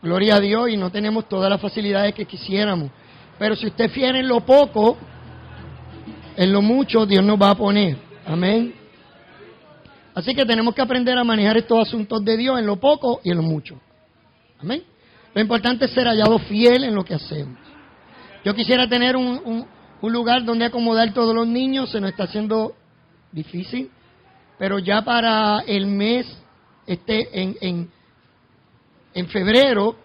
Gloria a Dios, y no tenemos todas las facilidades que quisiéramos. Pero si usted fiera en lo poco, en lo mucho Dios nos va a poner. Amén. Así que tenemos que aprender a manejar estos asuntos de Dios en lo poco y en lo mucho. Amén. Lo importante es ser hallado fiel en lo que hacemos. Yo quisiera tener un lugar donde acomodar todos los niños, se nos está haciendo difícil, pero ya para el mes, en febrero,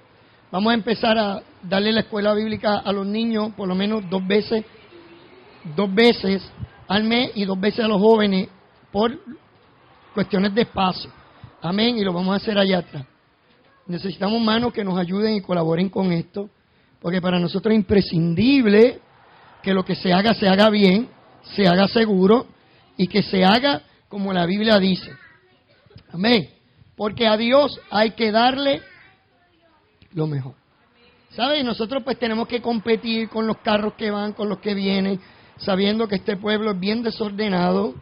vamos a empezar a darle la escuela bíblica a los niños por lo menos dos veces al mes y 2 veces a los jóvenes por cuestiones de espacio. Amén, y lo vamos a hacer allá atrás. Necesitamos manos que nos ayuden y colaboren con esto, porque para nosotros es imprescindible que lo que se haga bien, se haga seguro y que se haga como la Biblia dice. Amén, porque a Dios hay que darle lo mejor. ¿Sabe? Y nosotros pues tenemos que competir con los carros que van, con los que vienen, sabiendo que este pueblo es bien desordenado,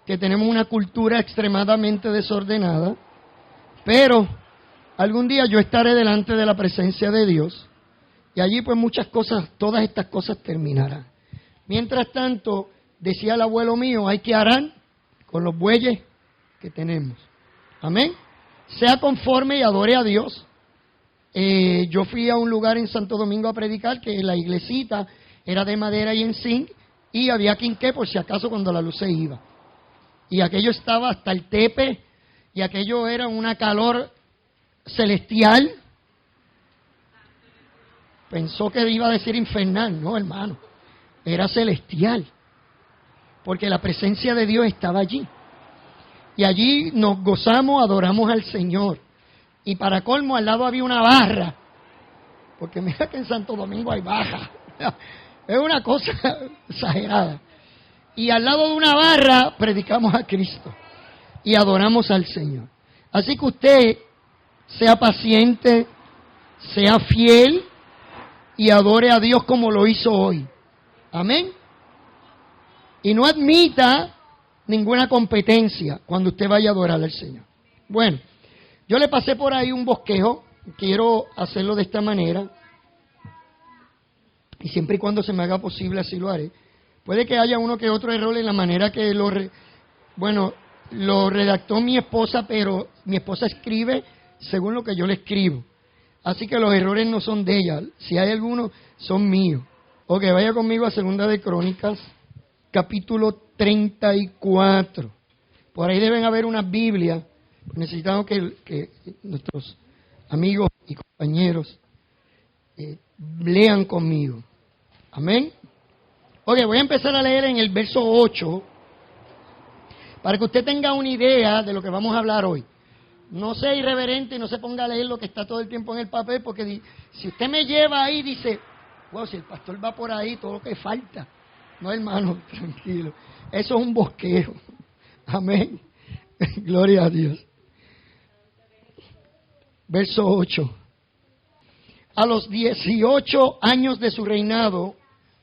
que tenemos una cultura extremadamente desordenada, pero algún día yo estaré delante de la presencia de Dios y allí pues muchas cosas, todas estas cosas terminarán. Mientras tanto, decía el abuelo mío, hay que arar con los bueyes que tenemos. Amén. Sea conforme y adore a Dios. Yo fui a un lugar en Santo Domingo a predicar que la iglesita era de madera y en zinc y había quinqué por si acaso cuando la luz se iba. Y aquello estaba hasta el tepe y aquello era una calor celestial. Pensó que iba a decir infernal, no hermano, era celestial, porque la presencia de Dios estaba allí. Y allí nos gozamos, adoramos al Señor. Y para colmo, al lado había una barra, porque mira que en Santo Domingo hay barra, es una cosa exagerada. Y al lado de una barra predicamos a Cristo y adoramos al Señor. Así que usted sea paciente, sea fiel y adore a Dios como lo hizo hoy. Amén. Y no admita ninguna competencia cuando usted vaya a adorar al Señor. Bueno, yo le pasé por ahí un bosquejo, quiero hacerlo de esta manera, y siempre y cuando se me haga posible así lo haré. Puede que haya uno que otro error en la manera que lo redactó mi esposa, pero mi esposa escribe según lo que yo le escribo. Así que los errores no son de ella, si hay algunos son míos. Ok, vaya conmigo a Segunda de Crónicas, capítulo 34. Por ahí deben haber unas Biblias. Necesitamos que nuestros amigos y compañeros lean conmigo. Amén. Ok, voy a empezar a leer en el verso 8 para que usted tenga una idea de lo que vamos a hablar hoy. No sea irreverente y no se ponga a leer lo que está todo el tiempo en el papel, porque si usted me lleva ahí, dice, wow, si el pastor va por ahí, todo lo que falta. No, hermano, tranquilo. Eso es un bosquejo. Amén. Gloria a Dios. Verso 8. A los 18 años de su reinado,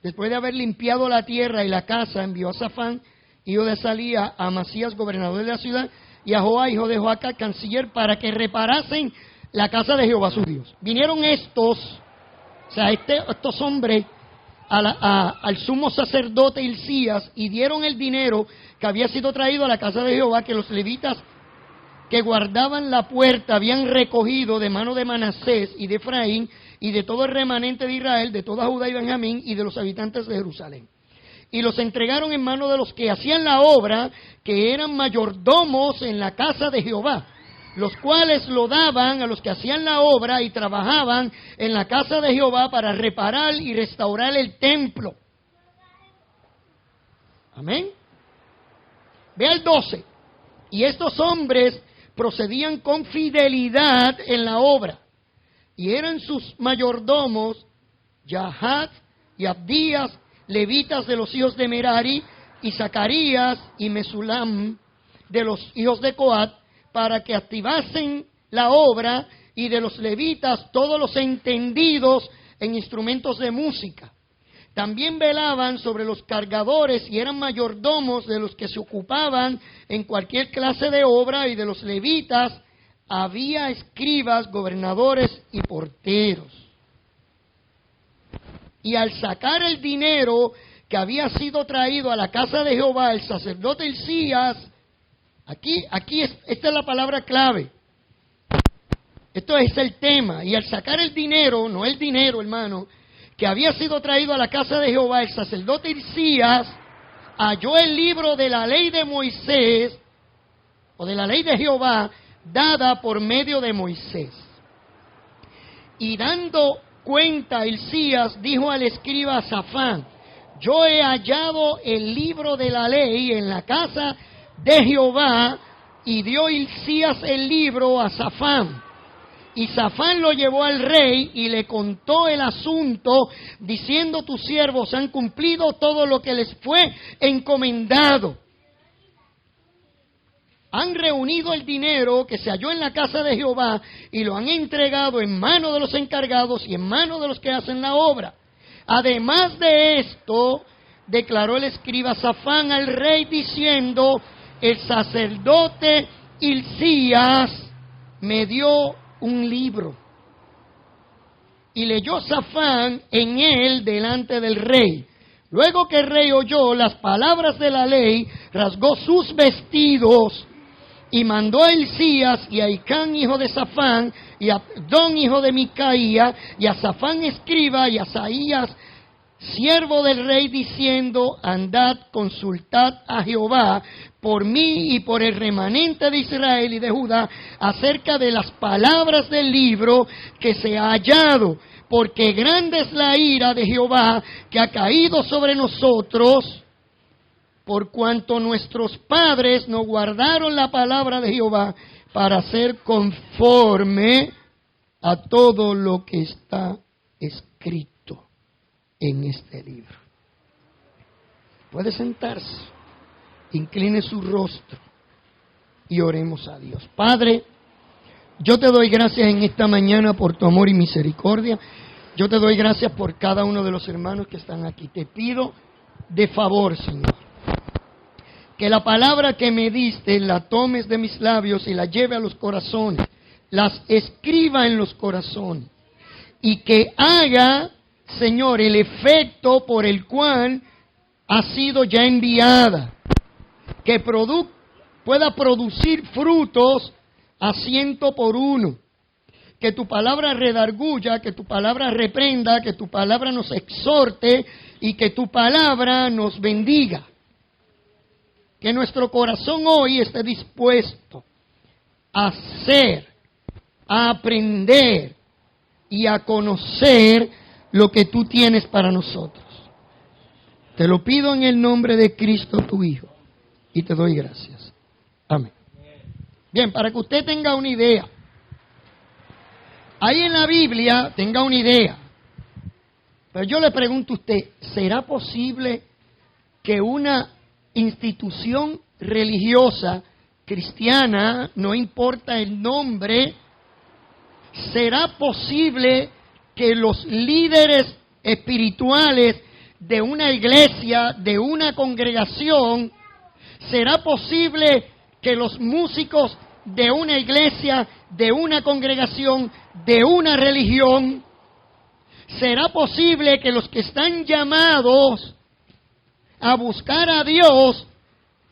después de haber limpiado la tierra y la casa, envió a Safán, hijo de Salía, a Amasías, gobernador de la ciudad, y a Joá, hijo de Joaca, canciller, para que reparasen la casa de Jehová su Dios. Vinieron estos hombres al sumo sacerdote Hilcías y dieron el dinero que había sido traído a la casa de Jehová, que los levitas que guardaban la puerta habían recogido de mano de Manasés y de Efraín y de todo el remanente de Israel, de toda Judá y Benjamín y de los habitantes de Jerusalén. Y los entregaron en manos de los que hacían la obra, que eran mayordomos en la casa de Jehová, los cuales lo daban a los que hacían la obra y trabajaban en la casa de Jehová para reparar y restaurar el templo. Amén. Ve al 12. Y estos hombres procedían con fidelidad en la obra, y eran sus mayordomos Yahat y Abdías, levitas de los hijos de Merari, y Zacarías y Mesulam de los hijos de Coat, para que activasen la obra, y de los levitas todos los entendidos en instrumentos de música. También velaban sobre los cargadores y eran mayordomos de los que se ocupaban en cualquier clase de obra, y de los levitas había escribas, gobernadores y porteros. Y al sacar el dinero que había sido traído a la casa de Jehová, el sacerdote Hilcías, esta es la palabra clave. Esto es el tema. Y al sacar el dinero, no el dinero, hermano, que había sido traído a la casa de Jehová, el sacerdote Hilcías halló el libro de la ley de Moisés, o de la ley de Jehová, dada por medio de Moisés. Y dando cuenta, Hilcías dijo al escriba Safán: yo he hallado el libro de la ley en la casa de Jehová. Y dio Hilcías el libro a Safán. Y Safán lo llevó al rey y le contó el asunto, diciendo: tus siervos han cumplido todo lo que les fue encomendado. Han reunido el dinero que se halló en la casa de Jehová y lo han entregado en manos de los encargados y en manos de los que hacen la obra. Además de esto, declaró el escriba Safán al rey diciendo: el sacerdote Hilcías me dio un libro. Y leyó Safán en él delante del rey. Luego que el rey oyó las palabras de la ley, rasgó sus vestidos y mandó a Hilcías y a Hicán, hijo de Safán, y a Abdón, hijo de Micaía, y a Safán, escriba, y a Asaías, siervo del rey, diciendo: andad, consultad a Jehová por mí y por el remanente de Israel y de Judá acerca de las palabras del libro que se ha hallado, porque grande es la ira de Jehová que ha caído sobre nosotros, por cuanto nuestros padres no guardaron la palabra de Jehová para hacer conforme a todo lo que está escrito en este libro. Puede sentarse, incline su rostro y oremos a Dios. Padre, yo te doy gracias en esta mañana por tu amor y misericordia. Yo te doy gracias por cada uno de los hermanos que están aquí. Te pido de favor, Señor, que la palabra que me diste la tomes de mis labios y la lleve a los corazones, las escriba en los corazones y que haga, Señor, el efecto por el cual ha sido ya enviada, que pueda producir frutos a 100 por 1, que tu palabra redarguya, que tu palabra reprenda, que tu palabra nos exhorte y que tu palabra nos bendiga. Que nuestro corazón hoy esté dispuesto a ser, a aprender y a conocer lo que tú tienes para nosotros. Te lo pido en el nombre de Cristo tu Hijo y te doy gracias. Amén. Bien, para que usted tenga una idea, ahí en la Biblia tenga una idea, pero yo le pregunto a usted, ¿será posible que una institución religiosa cristiana, no importa el nombre, será posible que los líderes espirituales de una iglesia, de una congregación, será posible que los músicos de una iglesia, de una congregación, de una religión, será posible que los que están llamados a buscar a Dios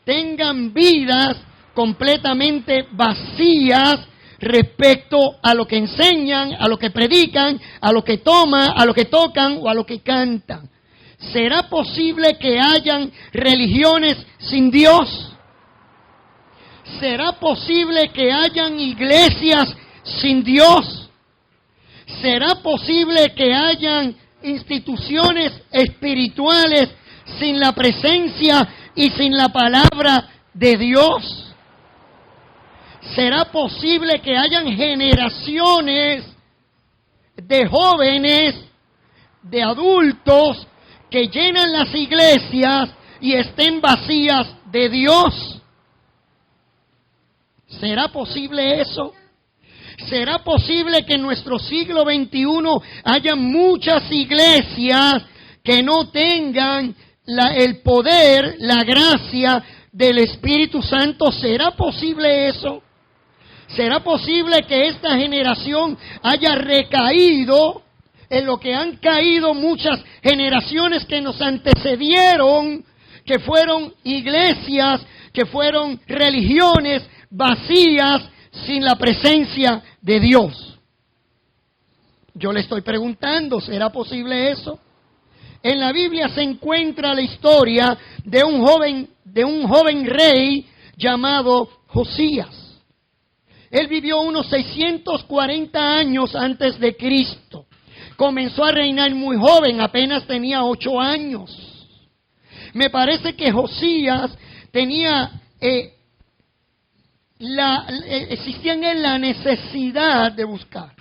tengan vidas completamente vacías respecto a lo que enseñan, a lo que predican, a lo que toman, a lo que tocan o a lo que cantan? ¿Será posible que hayan religiones sin Dios? ¿Será posible que hayan iglesias sin Dios? ¿Será posible que hayan instituciones espirituales sin la presencia y sin la palabra de Dios? ¿Será posible que hayan generaciones de jóvenes, de adultos, que llenan las iglesias y estén vacías de Dios? ¿Será posible eso? ¿Será posible que en nuestro siglo XXI haya muchas iglesias que no tengan el poder, la gracia del Espíritu Santo? ¿Será posible eso? ¿Será posible que esta generación haya recaído en lo que han caído muchas generaciones que nos antecedieron, que fueron iglesias, que fueron religiones vacías sin la presencia de Dios? Yo le estoy preguntando, ¿será posible eso? En la Biblia se encuentra la historia de un joven rey llamado Josías. Él vivió unos 640 años antes de Cristo. Comenzó a reinar muy joven, apenas tenía 8 años. Me parece que Josías tenía, existía en él la necesidad de buscar,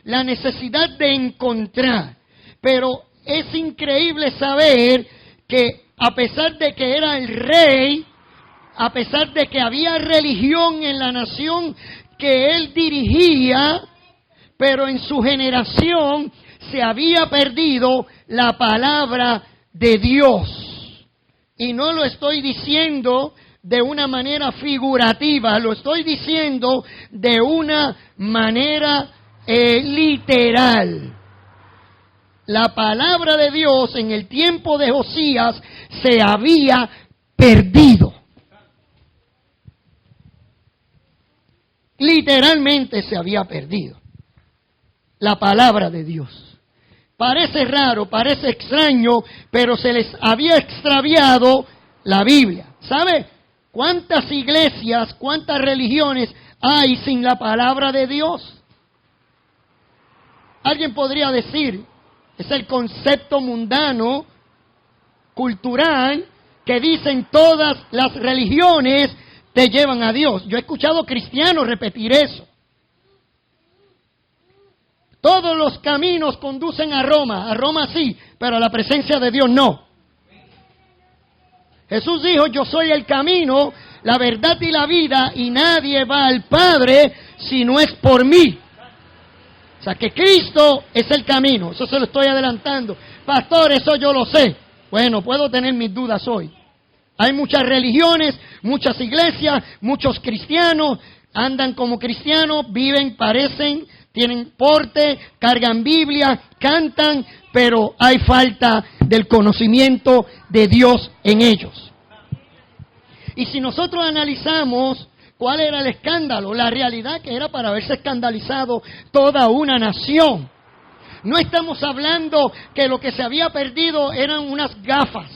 la necesidad de encontrar. Pero es increíble saber que a pesar de que era el rey, a pesar de que había religión en la nación que él dirigía, pero en su generación se había perdido la palabra de Dios. Y no lo estoy diciendo de una manera figurativa, lo estoy diciendo de una manera literal. La palabra de Dios en el tiempo de Josías se había perdido. Literalmente se había perdido la palabra de Dios. Parece raro, parece extraño, pero se les había extraviado la Biblia. ¿Sabe cuántas iglesias, cuántas religiones hay sin la palabra de Dios? Alguien podría decir, es el concepto mundano, cultural, que dicen todas las religiones te llevan a Dios. Yo he escuchado cristianos repetir eso. Todos los caminos conducen a Roma sí, pero a la presencia de Dios no. Jesús dijo, yo soy el camino, la verdad y la vida, y nadie va al Padre si no es por mí. O sea que Cristo es el camino, eso se lo estoy adelantando. Pastor, eso yo lo sé. Bueno, puedo tener mis dudas hoy. Hay muchas religiones, muchas iglesias, muchos cristianos, andan como cristianos, viven, parecen, tienen porte, cargan Biblia, cantan, pero hay falta del conocimiento de Dios en ellos. Y si nosotros analizamos cuál era el escándalo, la realidad que era para haberse escandalizado toda una nación. No estamos hablando que lo que se había perdido eran unas gafas.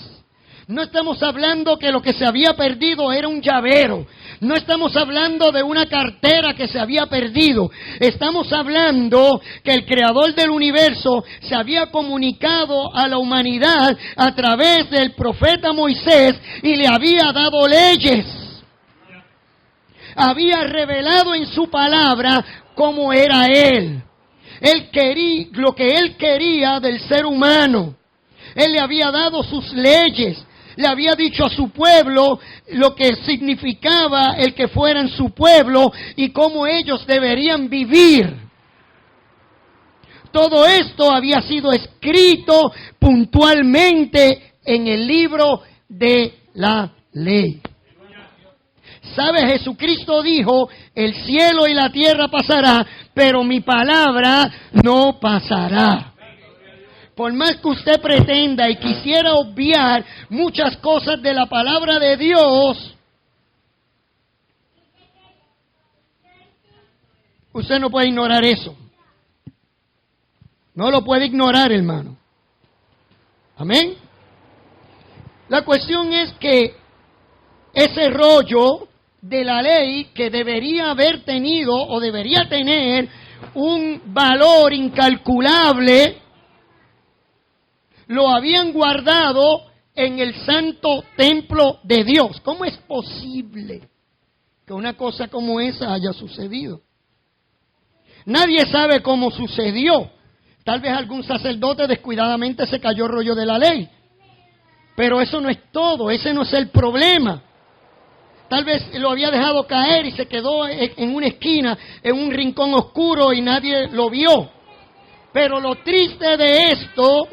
No estamos hablando que lo que se había perdido era un llavero. No estamos hablando de una cartera que se había perdido. Estamos hablando que el creador del universo se había comunicado a la humanidad a través del profeta Moisés y le había dado leyes. Había revelado en su palabra cómo era Él. Él quería lo que Él quería del ser humano. Él le había dado sus leyes. Le había dicho a su pueblo lo que significaba el que fueran su pueblo y cómo ellos deberían vivir. Todo esto había sido escrito puntualmente en el libro de la ley. ¿Sabe? Jesucristo dijo, el cielo y la tierra pasará, pero mi palabra no pasará. Por más que usted pretenda y quisiera obviar muchas cosas de la palabra de Dios, usted no puede ignorar eso. No lo puede ignorar, hermano. Amén. La cuestión es que ese rollo de la ley que debería haber tenido o debería tener un valor incalculable, lo habían guardado en el santo templo de Dios. ¿Cómo es posible que una cosa como esa haya sucedido? Nadie sabe cómo sucedió. Tal vez algún sacerdote descuidadamente se cayó el rollo de la ley. Pero eso no es todo, ese no es el problema. Tal vez lo había dejado caer y se quedó en una esquina, en un rincón oscuro y nadie lo vio. Pero lo triste de esto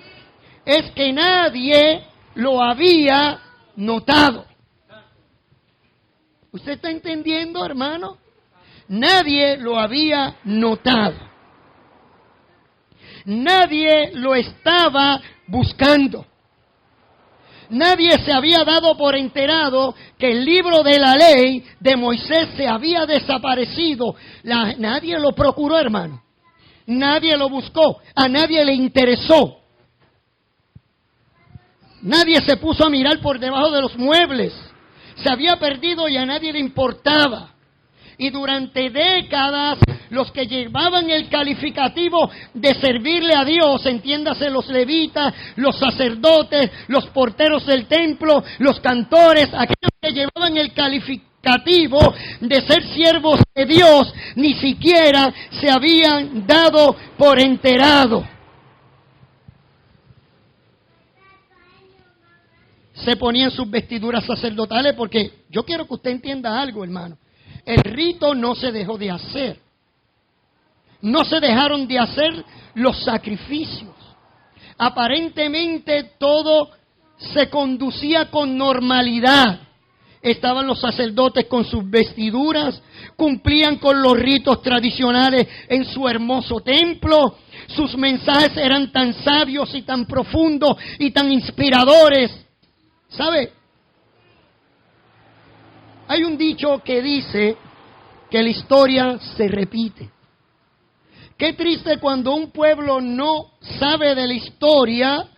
es que nadie lo había notado. ¿Usted está entendiendo, hermano? Nadie lo había notado. Nadie lo estaba buscando. Nadie se había dado por enterado que el libro de la ley de Moisés se había desaparecido. Nadie lo procuró, hermano. Nadie lo buscó. A nadie le interesó. Nadie se puso a mirar por debajo de los muebles. Se había perdido y a nadie le importaba. Y durante décadas, los que llevaban el calificativo de servirle a Dios, entiéndase los levitas, los sacerdotes, los porteros del templo, los cantores, aquellos que llevaban el calificativo de ser siervos de Dios, ni siquiera se habían dado por enterado. Se ponían sus vestiduras sacerdotales porque yo quiero que usted entienda algo, hermano. El rito no se dejó de hacer. No se dejaron de hacer los sacrificios. Aparentemente todo se conducía con normalidad. Estaban los sacerdotes con sus vestiduras, cumplían con los ritos tradicionales en su hermoso templo. Sus mensajes eran tan sabios y tan profundos y tan inspiradores. ¿Sabe? Hay un dicho que dice que la historia se repite. Qué triste cuando un pueblo no sabe de la historia,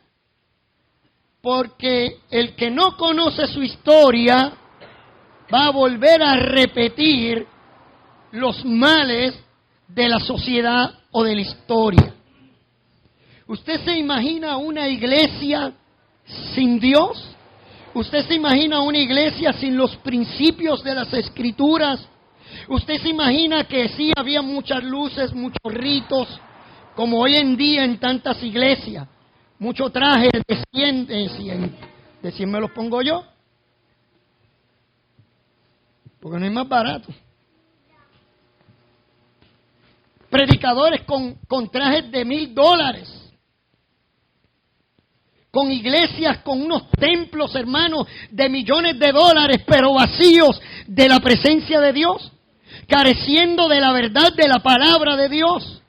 porque el que no conoce su historia va a volver a repetir los males de la sociedad o de la historia. ¿Usted se imagina una iglesia sin Dios? ¿Usted se imagina una iglesia sin los principios de las Escrituras? ¿Usted se imagina que sí había muchas luces, muchos ritos, como hoy en día en tantas iglesias? Mucho traje de 100 me los pongo yo, porque no es más barato. Predicadores con trajes de $1,000. Con iglesias, con unos templos, hermanos, de millones de dólares, pero vacíos de la presencia de Dios, careciendo de la verdad de la palabra de Dios.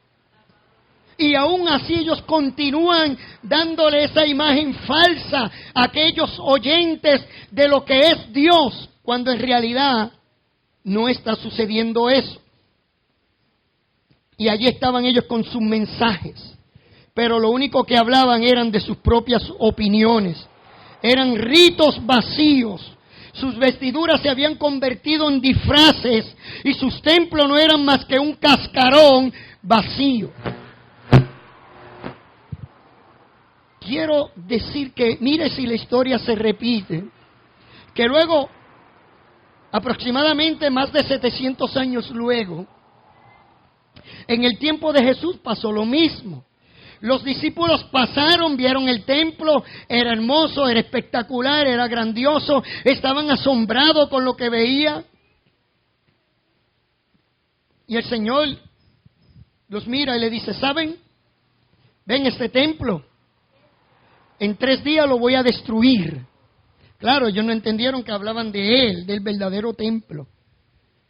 Y aún así ellos continúan dándole esa imagen falsa a aquellos oyentes de lo que es Dios, cuando en realidad no está sucediendo eso. Y allí estaban ellos con sus mensajes. Pero lo único que hablaban eran de sus propias opiniones. Eran ritos vacíos. Sus vestiduras se habían convertido en disfraces y sus templos no eran más que un cascarón vacío. Quiero decir que, mire si la historia se repite, que luego, aproximadamente más de 700 años luego, en el tiempo de Jesús pasó lo mismo. Los discípulos pasaron, vieron el templo, era hermoso, era espectacular, era grandioso, estaban asombrados con lo que veían. Y el Señor los mira y le dice, ¿saben? Ven este templo, en 3 días lo voy a destruir. Claro, ellos no entendieron que hablaban de Él, del verdadero templo,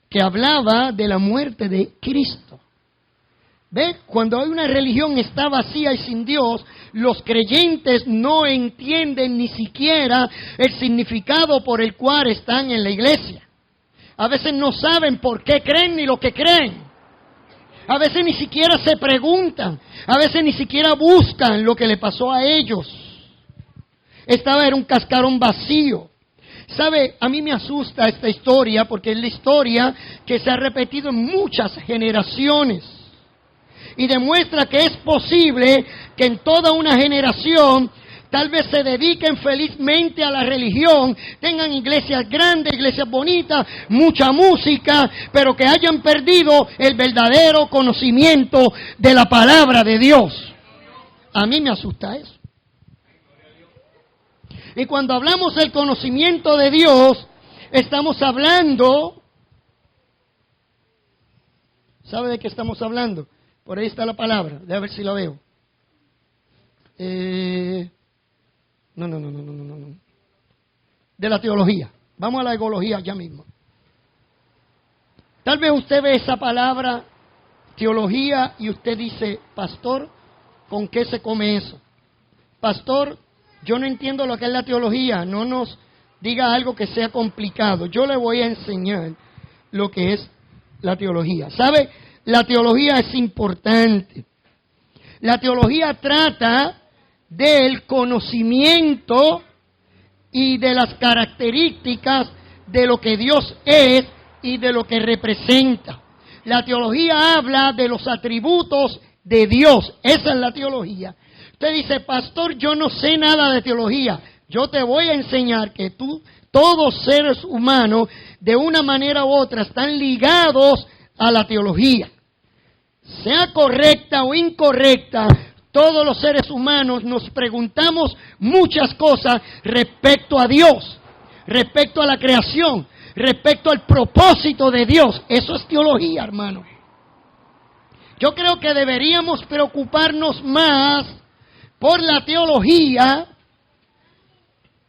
que hablaba de la muerte de Cristo. ¿Ve? Cuando hay una religión está vacía y sin Dios, los creyentes no entienden ni siquiera el significado por el cual están en la iglesia. A veces no saben por qué creen ni lo que creen. A veces ni siquiera se preguntan. A veces ni siquiera buscan lo que le pasó a ellos. Era un cascarón vacío. ¿Sabe? A mí me asusta esta historia porque es la historia que se ha repetido en muchas generaciones. Y demuestra que es posible que en toda una generación tal vez se dediquen felizmente a la religión, tengan iglesias grandes, iglesias bonitas, mucha música, pero que hayan perdido el verdadero conocimiento de la palabra de Dios. A mí me asusta eso. Y cuando hablamos del conocimiento de Dios, estamos hablando, ¿sabe de qué estamos hablando? Por ahí está la palabra, déjame ver si la veo. No. De la teología. Vamos a la egología ya mismo. Tal vez usted ve esa palabra teología y usted dice, pastor, ¿con qué se come eso? Pastor, yo no entiendo lo que es la teología, no nos diga algo que sea complicado. Yo le voy a enseñar lo que es la teología. ¿Sabe? La teología es importante. La teología trata del conocimiento y de las características de lo que Dios es y de lo que representa. La teología habla de los atributos de Dios. Esa es la teología. Usted dice, pastor, yo no sé nada de teología. Yo te voy a enseñar que todos seres humanos, de una manera u otra, están ligados a la teología. Sea correcta o incorrecta, todos los seres humanos nos preguntamos muchas cosas respecto a Dios, respecto a la creación, respecto al propósito de Dios. Eso es teología, hermano. Yo creo que deberíamos preocuparnos más por la teología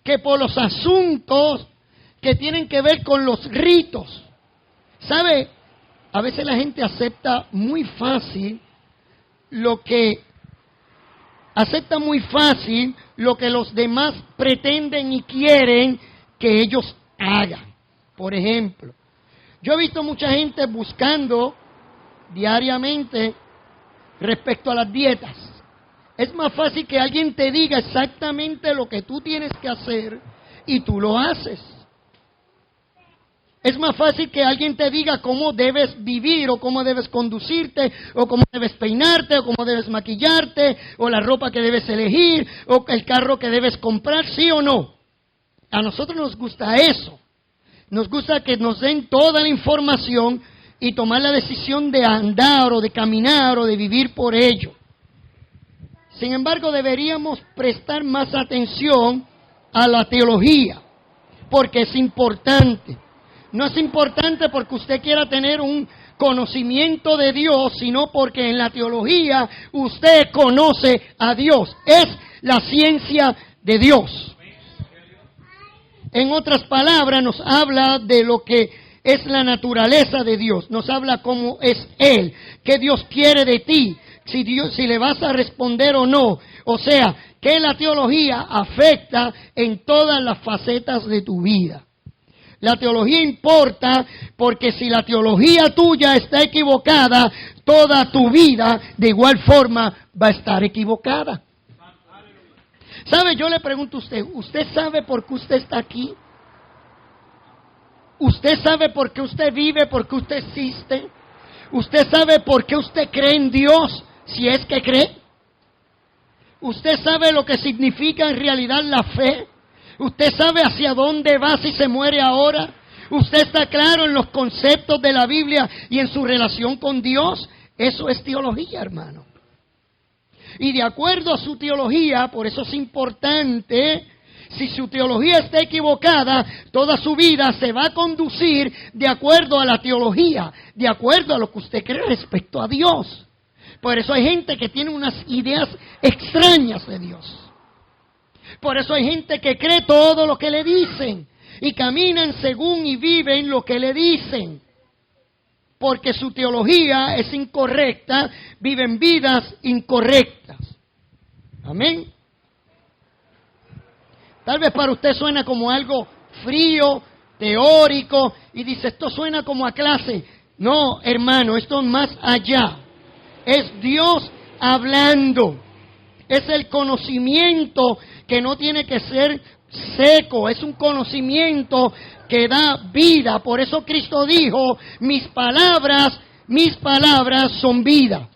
que por los asuntos que tienen que ver con los ritos. ¿Sabe? A veces la gente acepta muy fácil lo que los demás pretenden y quieren que ellos hagan. Por ejemplo, yo he visto mucha gente buscando diariamente respecto a las dietas. Es más fácil que alguien te diga exactamente lo que tú tienes que hacer y tú lo haces. Es más fácil que alguien te diga cómo debes vivir o cómo debes conducirte o cómo debes peinarte o cómo debes maquillarte o la ropa que debes elegir o el carro que debes comprar, ¿sí o no? A nosotros nos gusta eso. Nos gusta que nos den toda la información y tomar la decisión de andar o de caminar o de vivir por ello. Sin embargo, deberíamos prestar más atención a la teología, porque es importante. No es importante porque usted quiera tener un conocimiento de Dios, sino porque en la teología usted conoce a Dios. Es la ciencia de Dios. En otras palabras, nos habla de lo que es la naturaleza de Dios. Nos habla cómo es Él, qué Dios quiere de ti, si le vas a responder o no. O sea, que la teología afecta en todas las facetas de tu vida. La teología importa porque si la teología tuya está equivocada, toda tu vida de igual forma va a estar equivocada. ¿Sabe? Yo le pregunto a usted, ¿usted sabe por qué usted está aquí? ¿Usted sabe por qué usted vive, por qué usted existe? ¿Usted sabe por qué usted cree en Dios, si es que cree? ¿Usted sabe lo que significa en realidad la fe? ¿Usted sabe hacia dónde va si se muere ahora? ¿Usted está claro en los conceptos de la Biblia y en su relación con Dios? Eso es teología, hermano. Y de acuerdo a su teología, por eso es importante, si su teología está equivocada, toda su vida se va a conducir de acuerdo a la teología, de acuerdo a lo que usted cree respecto a Dios. Por eso hay gente que tiene unas ideas extrañas de Dios. Por eso hay gente que cree todo lo que le dicen y caminan según y viven lo que le dicen. Porque su teología es incorrecta, viven vidas incorrectas. Amén. Tal vez para usted suena como algo frío, teórico, y dice, esto suena como a clase. No, hermano, esto es más allá. Es Dios hablando. Es el conocimiento que no tiene que ser seco, es un conocimiento que da vida. Por eso Cristo dijo, mis palabras son vida.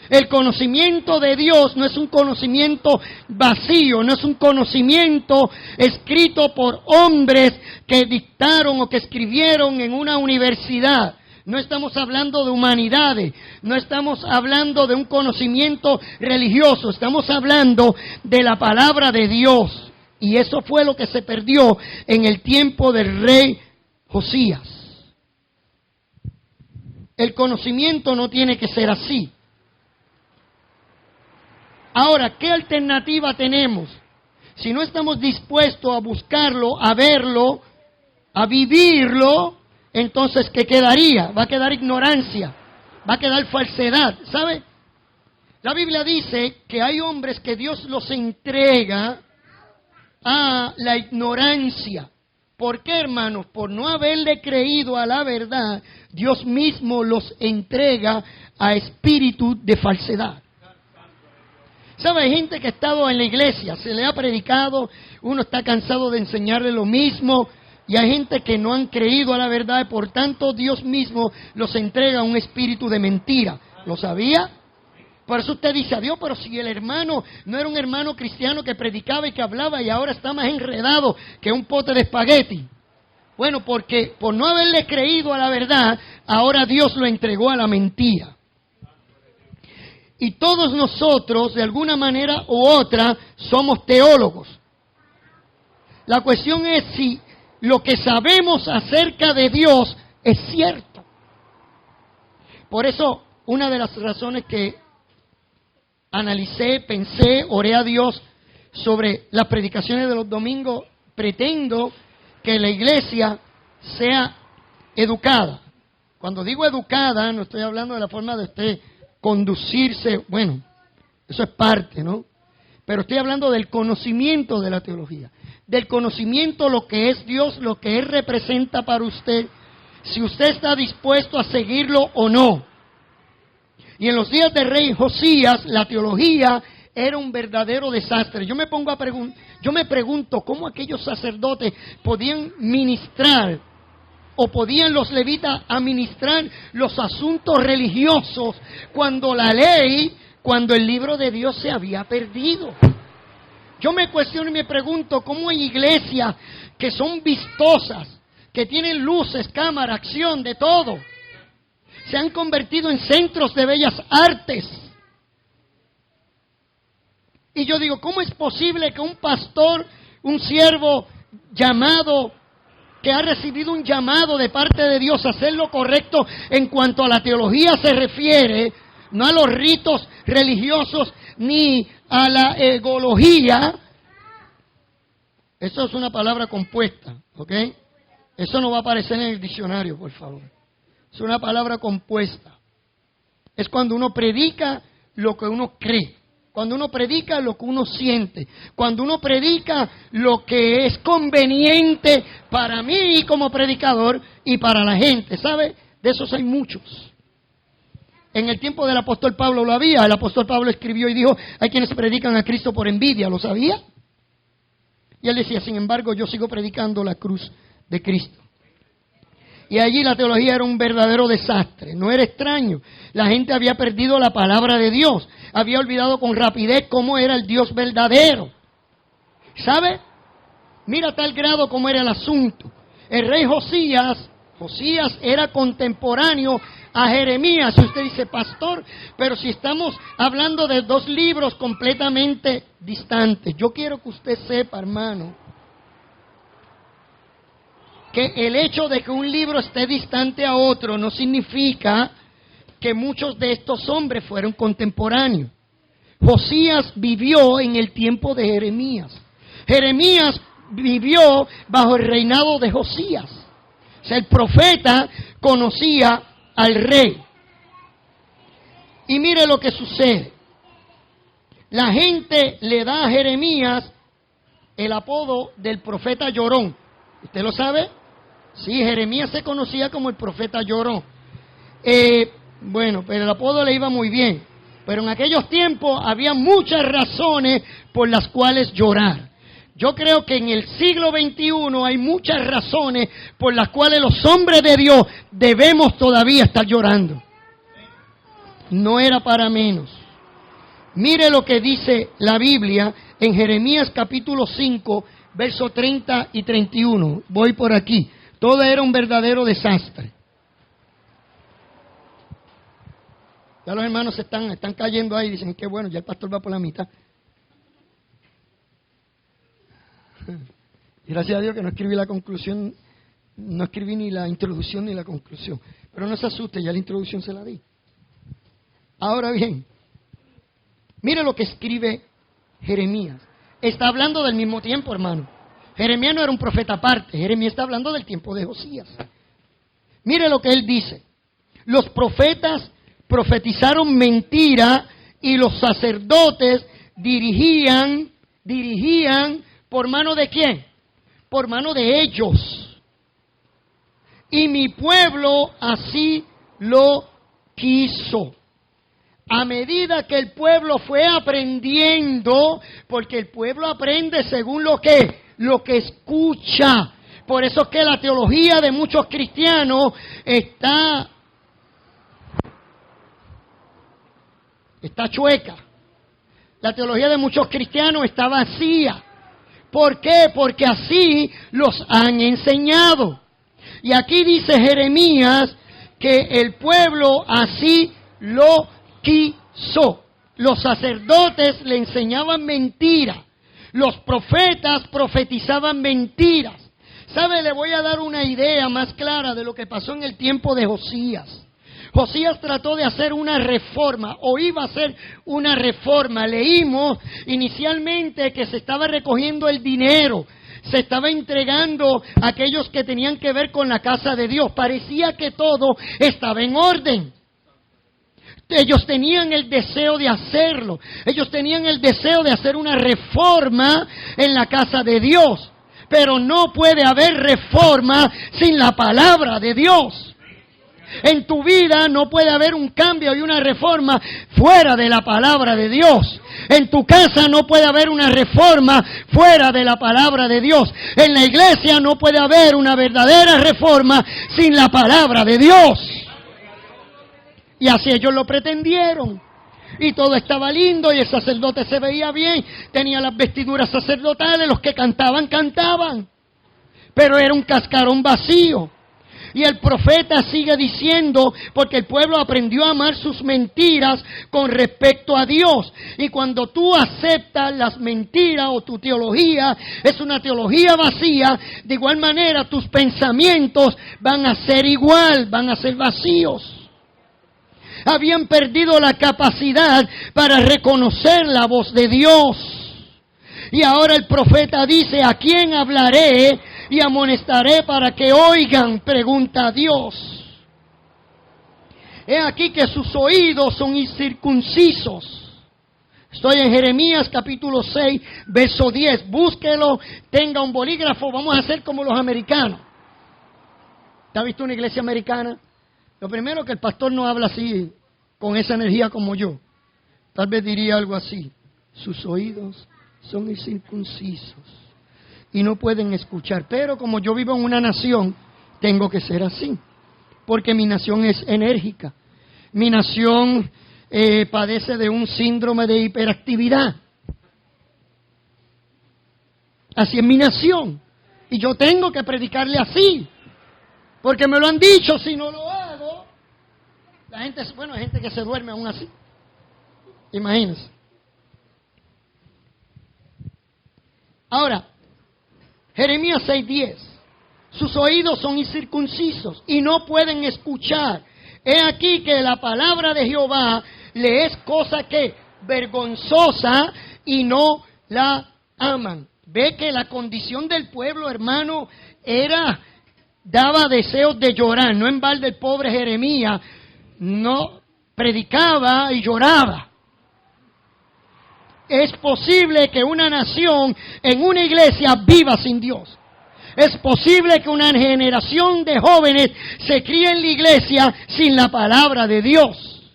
El conocimiento de Dios no es un conocimiento vacío, no es un conocimiento escrito por hombres que dictaron o que escribieron en una universidad. No estamos hablando de humanidades, no estamos hablando de un conocimiento religioso, estamos hablando de la palabra de Dios. Y eso fue lo que se perdió en el tiempo del rey Josías. El conocimiento no tiene que ser así. Ahora, ¿qué alternativa tenemos? Si no estamos dispuestos a buscarlo, a verlo, a vivirlo, entonces ¿qué quedaría? Va a quedar ignorancia, va a quedar falsedad, ¿sabe? La Biblia dice que hay hombres que Dios los entrega a la ignorancia. ¿Por qué, hermanos? Por no haberle creído a la verdad, Dios mismo los entrega a espíritu de falsedad. ¿Sabe? Hay gente que ha estado en la iglesia, se le ha predicado, uno está cansado de enseñarle lo mismo, y hay gente que no han creído a la verdad, y por tanto Dios mismo los entrega a un espíritu de mentira. ¿Lo sabía? Por eso usted dice, Dios, pero si el hermano no era un hermano cristiano que predicaba y que hablaba y ahora está más enredado que un pote de espagueti. Bueno, porque por no haberle creído a la verdad, ahora Dios lo entregó a la mentira. Y todos nosotros, de alguna manera u otra, somos teólogos. La cuestión es si lo que sabemos acerca de Dios es cierto. Por eso, una de las razones que analicé, pensé, oré a Dios sobre las predicaciones de los domingos, pretendo que la iglesia sea educada. Cuando digo educada, no estoy hablando de la forma de usted conducirse, bueno, eso es parte, ¿no? Pero estoy hablando del conocimiento de la teología, del conocimiento lo que es Dios, lo que Él representa para usted, si usted está dispuesto a seguirlo o no. Y en los días del rey Josías, la teología era un verdadero desastre. Yo me pregunto cómo aquellos sacerdotes podían ministrar, o podían los levitas administrar los asuntos religiosos cuando la ley, cuando el libro de Dios se había perdido. Yo me cuestiono y me pregunto cómo hay iglesias que son vistosas, que tienen luces, cámara, acción, de todo, se han convertido en centros de bellas artes. Y yo digo, ¿cómo es posible que un pastor, un siervo llamado, que ha recibido un llamado de parte de Dios a hacer lo correcto en cuanto a la teología se refiere, no a los ritos religiosos ni a la egología? Eso es una palabra compuesta, ¿ok? Eso no va a aparecer en el diccionario, por favor. Es una palabra compuesta. Es cuando uno predica lo que uno cree. Cuando uno predica lo que uno siente. Cuando uno predica lo que es conveniente para mí como predicador y para la gente. ¿Sabe? De esos hay muchos. En el tiempo del apóstol Pablo lo había. El apóstol Pablo escribió y dijo, hay quienes predican a Cristo por envidia. ¿Lo sabía? Y él decía, sin embargo, yo sigo predicando la cruz de Cristo. Y allí la teología era un verdadero desastre. No era extraño. La gente había perdido la palabra de Dios. Había olvidado con rapidez cómo era el Dios verdadero. ¿Sabe? Mira tal grado cómo era el asunto. El rey Josías era contemporáneo a Jeremías. Y usted dice, pastor, pero si estamos hablando de dos libros completamente distantes. Yo quiero que usted sepa, hermano, que el hecho de que un libro esté distante a otro no significa que muchos de estos hombres fueron contemporáneos. Josías vivió en el tiempo de Jeremías. Jeremías vivió bajo el reinado de Josías. O sea, el profeta conocía al rey. Y mire lo que sucede. La gente le da a Jeremías el apodo del profeta llorón. ¿Usted lo sabe? Sí, Jeremías se conocía como el profeta llorón. Bueno, pero el apodo le iba muy bien. Pero en aquellos tiempos había muchas razones por las cuales llorar. Yo creo que en el siglo XXI hay muchas razones por las cuales los hombres de Dios debemos todavía estar llorando. No era para menos. Mire lo que dice la Biblia en Jeremías capítulo 5, versos 30 y 31. Voy por aquí. Todo era un verdadero desastre. Ya los hermanos están cayendo ahí y dicen, qué bueno, ya el pastor va por la mitad. Gracias a Dios que no escribí la conclusión, no escribí ni la introducción ni la conclusión. Pero no se asuste, ya la introducción se la di. Ahora bien, mire lo que escribe Jeremías. Está hablando del mismo tiempo, hermano. Jeremías no era un profeta aparte. Jeremías está hablando del tiempo de Josías. Mire lo que él dice. Los profetas profetizaron mentira y los sacerdotes dirigían por mano de quién? Por mano de ellos. Y mi pueblo así lo quiso. A medida que el pueblo fue aprendiendo, porque el pueblo aprende según lo que escucha. Por eso es que la teología de muchos cristianos está chueca. La teología de muchos cristianos está vacía. ¿Por qué? Porque así los han enseñado. Y aquí dice Jeremías que el pueblo así lo quiso. Los sacerdotes le enseñaban mentiras. Los profetas profetizaban mentiras. ¿Sabe? Le voy a dar una idea más clara de lo que pasó en el tiempo de Josías. Josías trató de hacer una reforma, o iba a hacer una reforma. Leímos inicialmente que se estaba recogiendo el dinero, se estaba entregando a aquellos que tenían que ver con la casa de Dios. Parecía que todo estaba en orden. Ellos tenían el deseo de hacerlo. Ellos tenían el deseo de hacer una reforma en la casa de Dios. Pero no puede haber reforma sin la palabra de Dios. En tu vida no puede haber un cambio y una reforma fuera de la palabra de Dios. En tu casa no puede haber una reforma fuera de la palabra de Dios. En la iglesia no puede haber una verdadera reforma sin la palabra de Dios. Y así ellos lo pretendieron. Y todo estaba lindo y el sacerdote se veía bien. Tenía las vestiduras sacerdotales, los que cantaban, cantaban. Pero era un cascarón vacío. Y el profeta sigue diciendo, porque el pueblo aprendió a amar sus mentiras con respecto a Dios. Y cuando tú aceptas las mentiras o tu teología es una teología vacía, de igual manera tus pensamientos van a ser igual, van a ser vacíos. Habían perdido la capacidad para reconocer la voz de Dios. Y ahora el profeta dice, ¿a quién hablaré y amonestaré para que oigan? Pregunta a Dios. He aquí que sus oídos son incircuncisos. Estoy en Jeremías capítulo 6, verso 10. Búsquelo, tenga un bolígrafo, vamos a hacer como los americanos. ¿Te has visto una iglesia americana? Lo primero que el pastor no habla así, con esa energía como yo. Tal vez diría algo así. Sus oídos son incircuncisos y no pueden escuchar. Pero como yo vivo en una nación, tengo que ser así. Porque mi nación es enérgica. Mi nación padece de un síndrome de hiperactividad. Así es mi nación. Y yo tengo que predicarle así. Porque me lo han dicho, si no lo hago, la gente, bueno, hay gente que se duerme aún así. Imagínense. Ahora, Jeremías 6:10. Sus oídos son incircuncisos y no pueden escuchar. He aquí que la palabra de Jehová le es cosa que vergonzosa y no la aman. Ve que la condición del pueblo, hermano, daba deseos de llorar. No en balde el pobre Jeremías no predicaba y lloraba. Es posible que una nación en una iglesia viva sin Dios. Es posible que una generación de jóvenes se críe en la iglesia sin la palabra de Dios.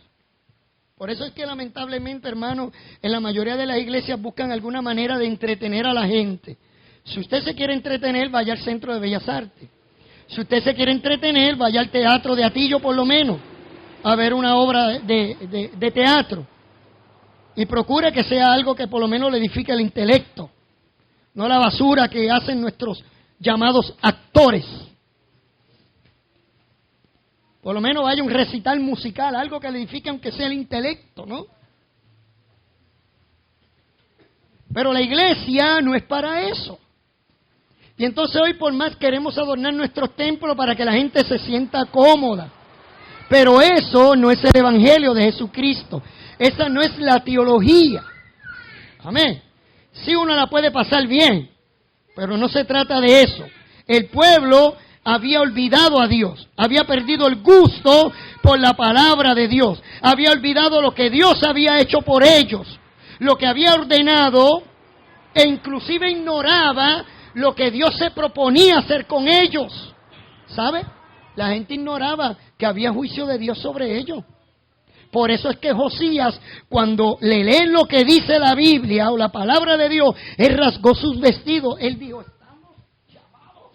Por eso es que lamentablemente, hermano, en la mayoría de las iglesias buscan alguna manera de entretener a la gente. Si usted se quiere entretener, vaya al Centro de Bellas Artes. Si usted se quiere entretener, vaya al Teatro de Atillo por lo menos, a ver una obra de teatro. Y procure que sea algo que por lo menos le edifique el intelecto. No la basura que hacen nuestros llamados actores. Por lo menos vaya un recital musical, algo que le edifique aunque sea el intelecto, ¿no? Pero la iglesia no es para eso. Y entonces hoy por más queremos adornar nuestros templos para que la gente se sienta cómoda. Pero eso no es el evangelio de Jesucristo. Esa no es la teología. Amén. Sí, uno la puede pasar bien, pero no se trata de eso. El pueblo había olvidado a Dios, había perdido el gusto por la palabra de Dios, había olvidado lo que Dios había hecho por ellos, lo que había ordenado, e inclusive ignoraba lo que Dios se proponía hacer con ellos. ¿Sabe? La gente ignoraba que había juicio de Dios sobre ellos. Por eso es que Josías, cuando le leen lo que dice la Biblia o la palabra de Dios, él rasgó sus vestidos. Él dijo, estamos llamados.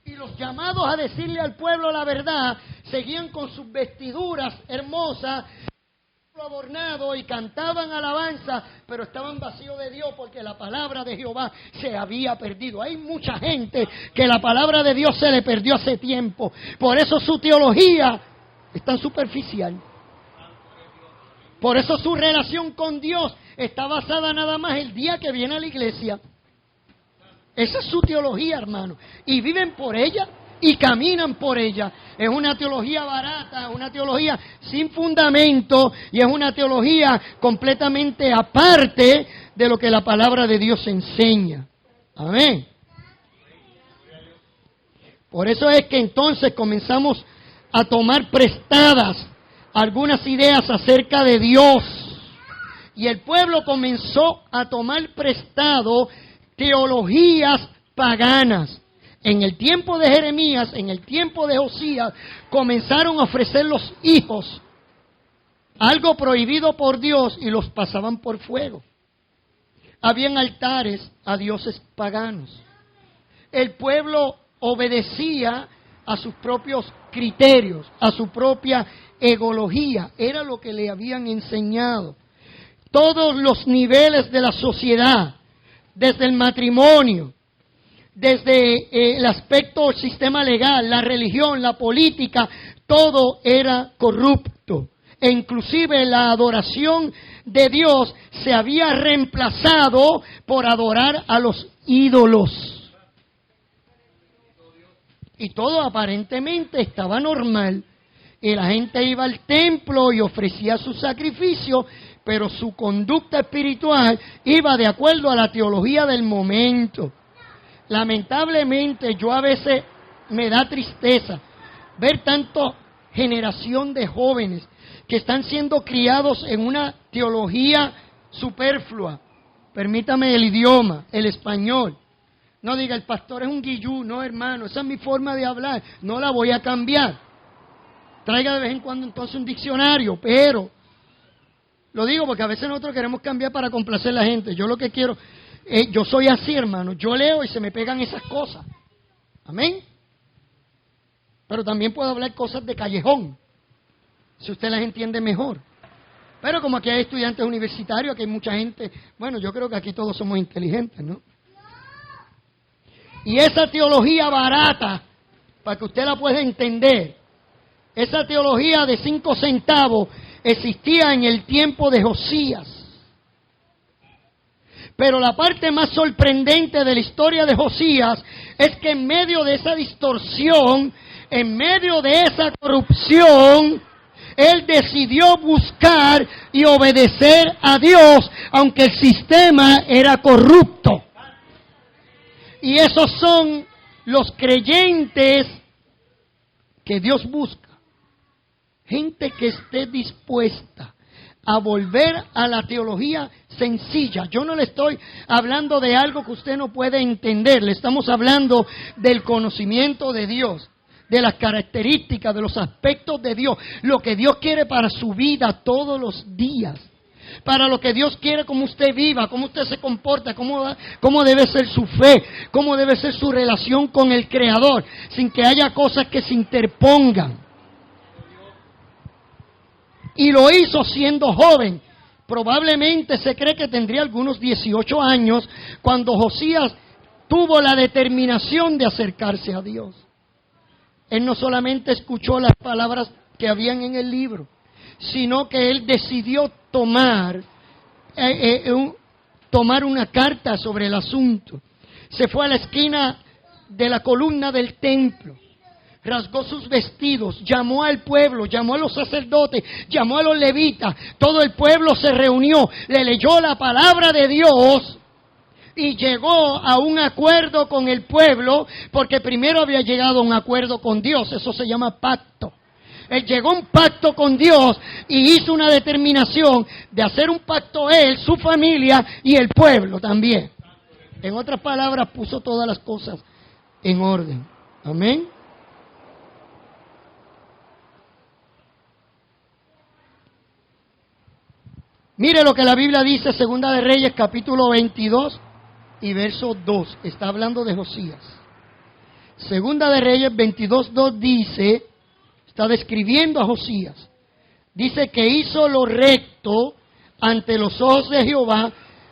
Y los llamados a decirle al pueblo la verdad, seguían con sus vestiduras hermosas, adornado, y cantaban alabanza, pero estaban vacíos de Dios porque la palabra de Jehová se había perdido. Hay mucha gente que la palabra de Dios se le perdió hace tiempo. Por eso su teología es tan superficial. Por eso su relación con Dios está basada nada más el día que viene a la iglesia. Esa es su teología, hermano. Y viven por ella y caminan por ella. Es una teología barata, una teología sin fundamento, y es una teología completamente aparte de lo que la palabra de Dios enseña. Amén. Por eso es que entonces comenzamos a tomar prestadas algunas ideas acerca de Dios. Y el pueblo comenzó a tomar prestado teologías paganas. En el tiempo de Jeremías, en el tiempo de Josías, comenzaron a ofrecer los hijos, algo prohibido por Dios, y los pasaban por fuego. Habían altares a dioses paganos. El pueblo obedecía a sus propios criterios, a su propia egología. Era lo que le habían enseñado. Todos los niveles de la sociedad, desde el matrimonio, desde el aspecto del sistema legal, la religión, la política, todo era corrupto. E inclusive la adoración de Dios se había reemplazado por adorar a los ídolos. Y todo aparentemente estaba normal. Y la gente iba al templo y ofrecía su sacrificio, pero su conducta espiritual iba de acuerdo a la teología del momento. Lamentablemente, yo a veces me da tristeza ver tanta generación de jóvenes que están siendo criados en una teología superflua. Permítame el idioma, el español. No diga, el pastor es un guillú. No, hermano, esa es mi forma de hablar. No la voy a cambiar. Traiga de vez en cuando entonces un diccionario, pero lo digo porque a veces nosotros queremos cambiar para complacer a la gente. Yo lo que quiero... yo soy así, hermano. Yo leo y se me pegan esas cosas. Amén. Pero también puedo hablar cosas de callejón, si usted las entiende mejor. Pero como aquí hay estudiantes universitarios, aquí hay mucha gente, bueno, yo creo que aquí todos somos inteligentes, ¿no? Y esa teología barata, para que usted la pueda entender, esa teología de 5 centavos existía en el tiempo de Josías. Pero la parte más sorprendente de la historia de Josías es que en medio de esa distorsión, en medio de esa corrupción, él decidió buscar y obedecer a Dios, aunque el sistema era corrupto. Y esos son los creyentes que Dios busca. Gente que esté dispuesta a volver a la teología sencilla. Yo no le estoy hablando de algo que usted no puede entender. Le estamos hablando del conocimiento de Dios, de las características, de los aspectos de Dios, lo que Dios quiere para su vida todos los días, para lo que Dios quiere, cómo usted viva, cómo usted se comporta, cómo debe ser su fe, cómo debe ser su relación con el Creador, sin que haya cosas que se interpongan. Y lo hizo siendo joven. Probablemente se cree que tendría algunos 18 años cuando Josías tuvo la determinación de acercarse a Dios. Él no solamente escuchó las palabras que habían en el libro, sino que él decidió tomar una carta sobre el asunto. Se fue a la esquina de la columna del templo, rasgó sus vestidos, llamó al pueblo, llamó a los sacerdotes, llamó a los levitas, todo el pueblo se reunió, le leyó la palabra de Dios, y llegó a un acuerdo con el pueblo, porque primero había llegado a un acuerdo con Dios. Eso se llama pacto. Él llegó a un pacto con Dios y hizo una determinación de hacer un pacto él, su familia y el pueblo también. En otras palabras, puso todas las cosas en orden. Amén. Mire lo que la Biblia dice, Segunda de Reyes, capítulo 22 y verso 2. Está hablando de Josías. Segunda de Reyes 22:2 dice, está describiendo a Josías. Dice que hizo lo recto ante los ojos de Jehová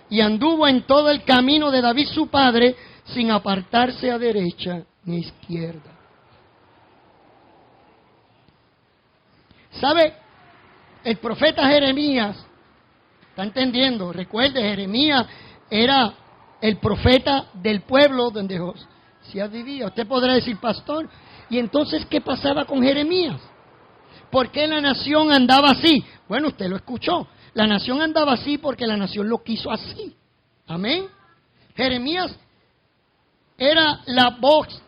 y anduvo en todo el camino de David su padre, sin apartarse a derecha ni a izquierda. ¿Sabe? El profeta Jeremías, ¿está entendiendo? Recuerde, Jeremías era el profeta del pueblo donde Josías vivía. Usted podrá decir, pastor, ¿y entonces qué pasaba con Jeremías? ¿Por qué la nación andaba así? Bueno, usted lo escuchó. La nación andaba así porque la nación lo quiso así. Amén. Jeremías era la voz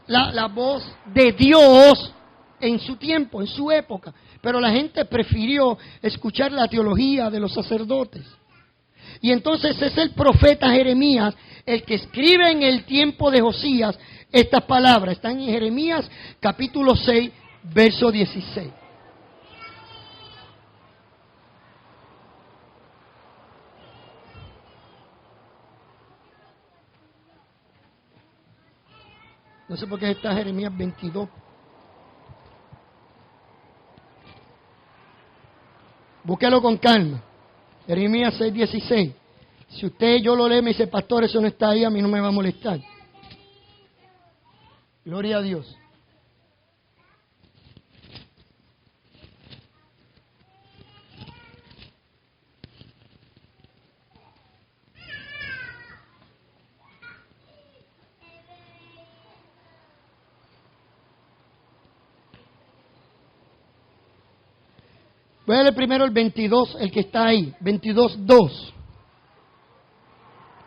de Dios en su tiempo, en su época. Pero la gente prefirió escuchar la teología de los sacerdotes. Y entonces es el profeta Jeremías el que escribe en el tiempo de Josías estas palabras. Están en Jeremías capítulo 6, verso 16. No sé por qué está Jeremías 22. Búsquelo con calma. Jeremías 6:16. Si usted yo lo lee me dice, pastor, eso no está ahí, a mí no me va a molestar. Gloria a Dios. Voy a leer primero el 22, el que está ahí, 22:2.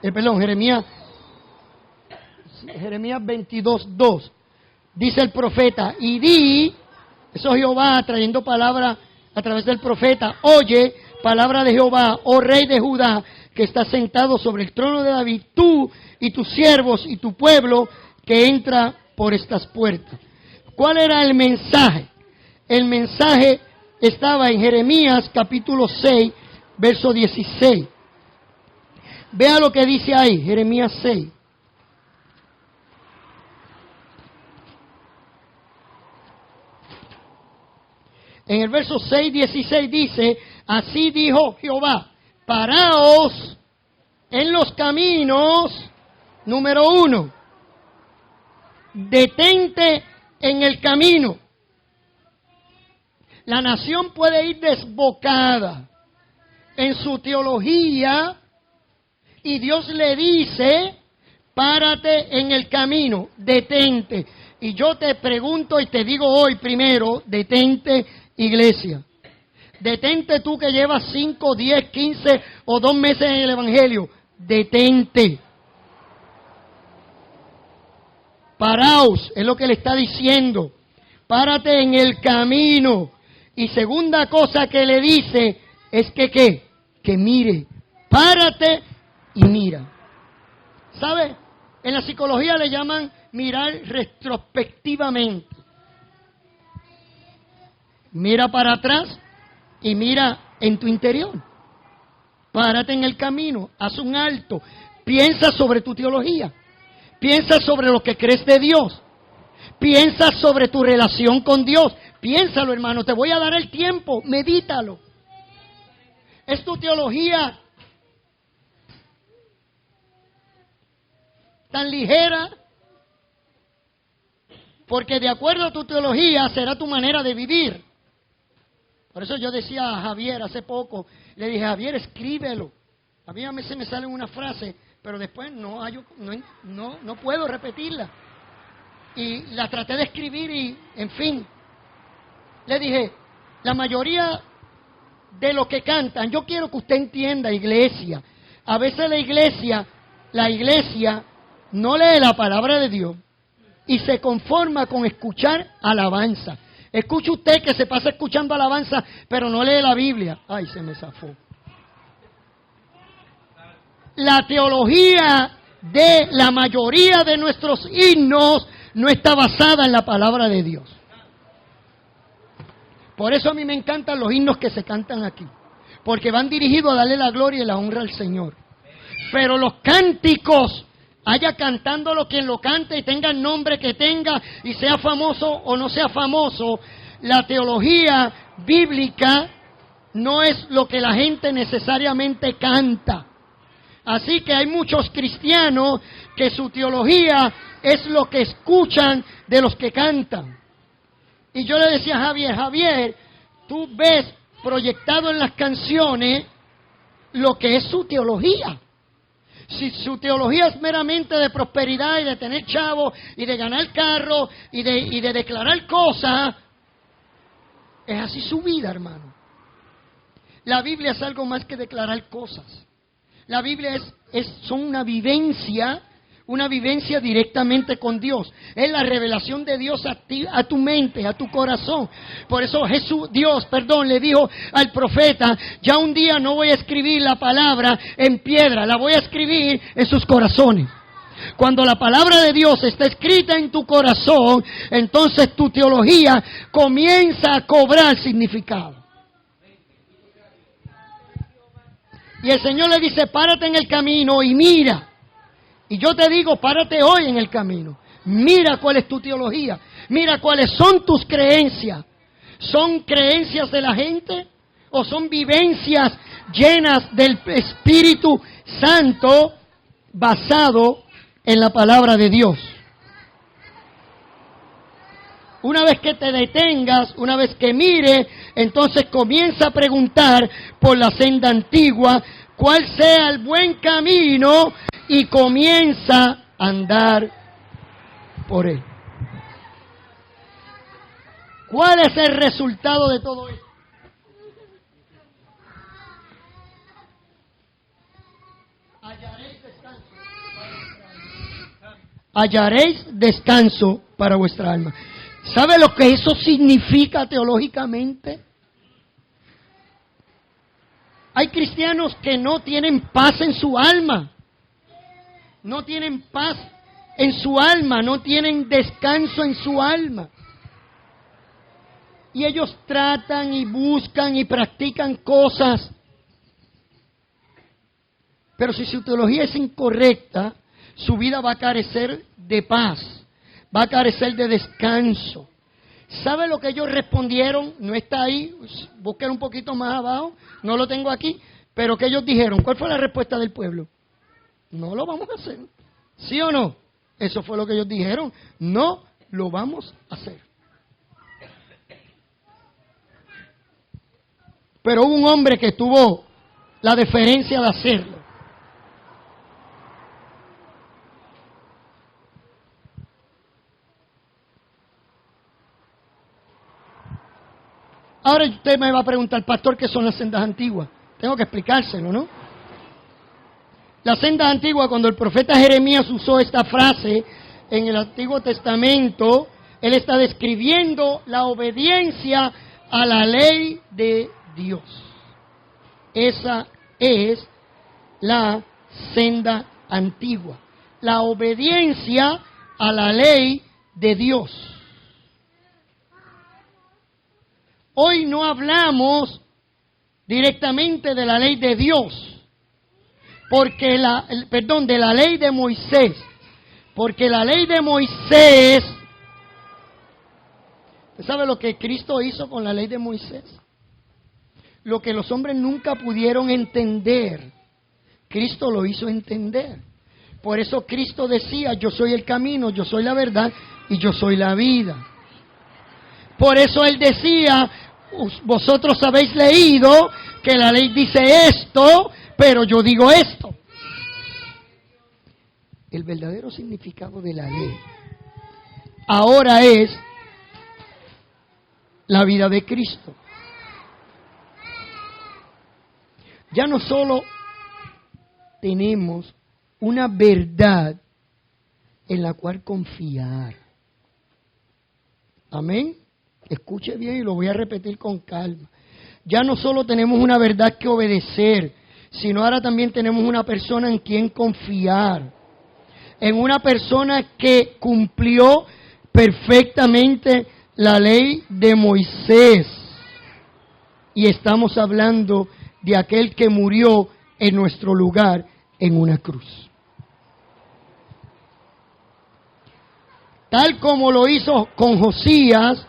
Perdón, Jeremías 22:2. Dice el profeta, y di, eso Jehová trayendo palabra a través del profeta, oye, palabra de Jehová, oh rey de Judá, que está sentado sobre el trono de David, tú y tus siervos y tu pueblo que entra por estas puertas. ¿Cuál era el mensaje? El mensaje estaba en Jeremías capítulo 6, verso 16. Vea lo que dice ahí, Jeremías 6. En el verso 6:16 dice, así dijo Jehová, paraos en los caminos, número 1, detente en el camino. La nación puede ir desbocada en su teología y Dios le dice, párate en el camino, detente. Y yo te pregunto y te digo hoy primero, detente iglesia. Detente tú que llevas 5, 10, 15 o 2 meses en el Evangelio. Detente. Paraos, es lo que le está diciendo. Párate en el camino. Y segunda cosa que le dice es que ¿qué? Que mire. Párate y mira. ¿Sabe? En la psicología le llaman mirar retrospectivamente. Mira para atrás y mira en tu interior. Párate en el camino, haz un alto. Piensa sobre tu teología. Piensa sobre lo que crees de Dios. Piensa sobre tu relación con Dios. Piénsalo, hermano, te voy a dar el tiempo, medítalo. ¿Es tu teología tan ligera? Porque de acuerdo a tu teología será tu manera de vivir. Por eso yo decía a Javier hace poco, le dije, Javier, escríbelo. A mí a veces me sale una frase, pero después no puedo repetirla. Y la traté de escribir y, en fin, le dije, la mayoría de lo que cantan, yo quiero que usted entienda, iglesia, a veces la iglesia, la iglesia no lee la palabra de Dios y se conforma con escuchar alabanza. Escuche usted que se pasa escuchando alabanza, pero no lee la Biblia. Ay, se me zafó. La teología de la mayoría de nuestros himnos no está basada en la palabra de Dios. Por eso a mí me encantan los himnos que se cantan aquí, porque van dirigidos a darle la gloria y la honra al Señor. Pero los cánticos, haya cantándolo quien lo cante y tenga el nombre que tenga y sea famoso o no sea famoso, la teología bíblica no es lo que la gente necesariamente canta. Así que hay muchos cristianos que su teología es lo que escuchan de los que cantan. Y yo le decía a Javier, tú ves proyectado en las canciones lo que es su teología. Si su teología es meramente de prosperidad y de tener chavos y de ganar carro y de declarar cosas, es así su vida, hermano. La Biblia es algo más que declarar cosas. La Biblia son una vivencia directamente con Dios. Es la revelación de Dios a tu mente, a tu corazón. Por eso Dios le dijo al profeta, ya un día no voy a escribir la palabra en piedra, la voy a escribir en sus corazones. Cuando la palabra de Dios está escrita en tu corazón, entonces tu teología comienza a cobrar significado. Y el Señor le dice, párate en el camino y mira. Y yo te digo, párate hoy en el camino. Mira cuál es tu teología. Mira cuáles son tus creencias. ¿Son creencias de la gente? ¿O son vivencias llenas del Espíritu Santo basado en la palabra de Dios? Una vez que te detengas, una vez que mire, entonces comienza a preguntar por la senda antigua, cuál sea el buen camino, y comienza a andar por él. ¿Cuál es el resultado de todo esto? Hallaréis descanso para vuestra alma. ¿Sabe lo que eso significa teológicamente? Hay cristianos que no tienen paz en su alma. No tienen paz en su alma, no tienen descanso en su alma. Y ellos tratan y buscan y practican cosas. Pero si su teología es incorrecta, su vida va a carecer de paz, va a carecer de descanso. ¿Sabe lo que ellos respondieron? No está ahí, busquen un poquito más abajo, no lo tengo aquí, pero que ellos dijeron, ¿cuál fue la respuesta del pueblo? No lo vamos a hacer. ¿Sí o no? Eso fue lo que ellos dijeron. No lo vamos a hacer. Pero hubo un hombre que tuvo la deferencia de hacerlo. Ahora usted me va a preguntar, pastor, ¿qué son las sendas antiguas? Tengo que explicárselo, ¿no? Las sendas antiguas, cuando el profeta Jeremías usó esta frase en el Antiguo Testamento, él está describiendo la obediencia a la ley de Dios. Esa es la senda antigua, la obediencia a la ley de Dios. Hoy no hablamos directamente de la ley de Dios, porque de la ley de Moisés, porque la ley de Moisés, ¿usted sabe lo que Cristo hizo con la ley de Moisés? Lo que los hombres nunca pudieron entender, Cristo lo hizo entender. Por eso Cristo decía, yo soy el camino, yo soy la verdad y yo soy la vida. Por eso Él decía, vosotros habéis leído que la ley dice esto, pero yo digo esto. El verdadero significado de la ley ahora es la vida de Cristo. Ya no solo tenemos una verdad en la cual confiar. Amén. Escuche bien y lo voy a repetir con calma. Ya no solo tenemos una verdad que obedecer, sino ahora también tenemos una persona en quien confiar. En una persona que cumplió perfectamente la ley de Moisés. Y estamos hablando de aquel que murió en nuestro lugar en una cruz. Tal como lo hizo con Josías,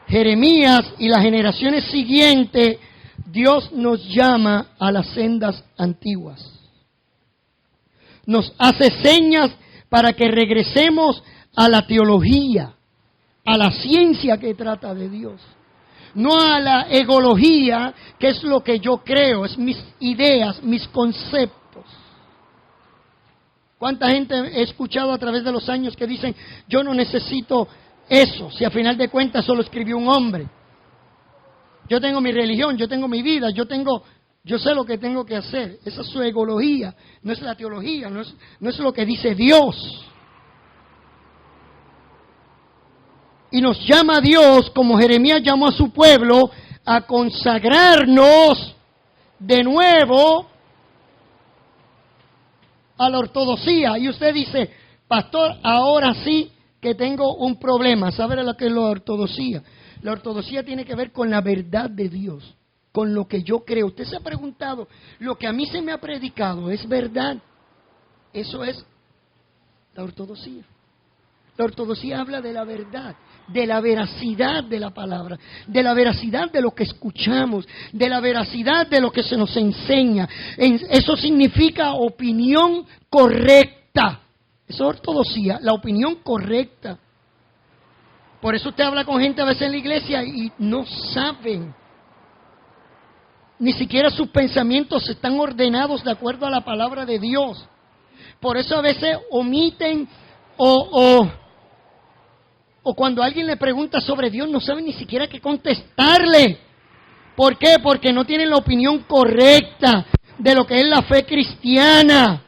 Jeremías y las generaciones siguientes, Dios nos llama a las sendas antiguas. Nos hace señas para que regresemos a la teología, a la ciencia que trata de Dios. No a la egología, que es lo que yo creo, es mis ideas, mis conceptos. ¿Cuánta gente he escuchado a través de los años que dicen, yo no necesito eso, si a final de cuentas solo escribió un hombre? Yo tengo mi religión, yo tengo mi vida, yo sé lo que tengo que hacer. Esa es su egología, no es la teología, no es lo que dice Dios. Y nos llama a Dios, como Jeremías llamó a su pueblo, a consagrarnos de nuevo a la ortodoxia. Y usted dice, pastor, ahora sí que tengo un problema. ¿Sabe lo que es la ortodoxia? La ortodoxia tiene que ver con la verdad de Dios, con lo que yo creo. Usted se ha preguntado, ¿lo que a mí se me ha predicado es verdad? Eso es la ortodoxia. La ortodoxia habla de la verdad, de la veracidad de la palabra, de la veracidad de lo que escuchamos, de la veracidad de lo que se nos enseña. Eso significa opinión correcta. Eso es ortodoxia, la opinión correcta. Por eso usted habla con gente a veces en la iglesia y no saben. Ni siquiera sus pensamientos están ordenados de acuerdo a la palabra de Dios. Por eso a veces omiten o cuando alguien le pregunta sobre Dios no saben ni siquiera qué contestarle. ¿Por qué? Porque no tienen la opinión correcta de lo que es la fe cristiana,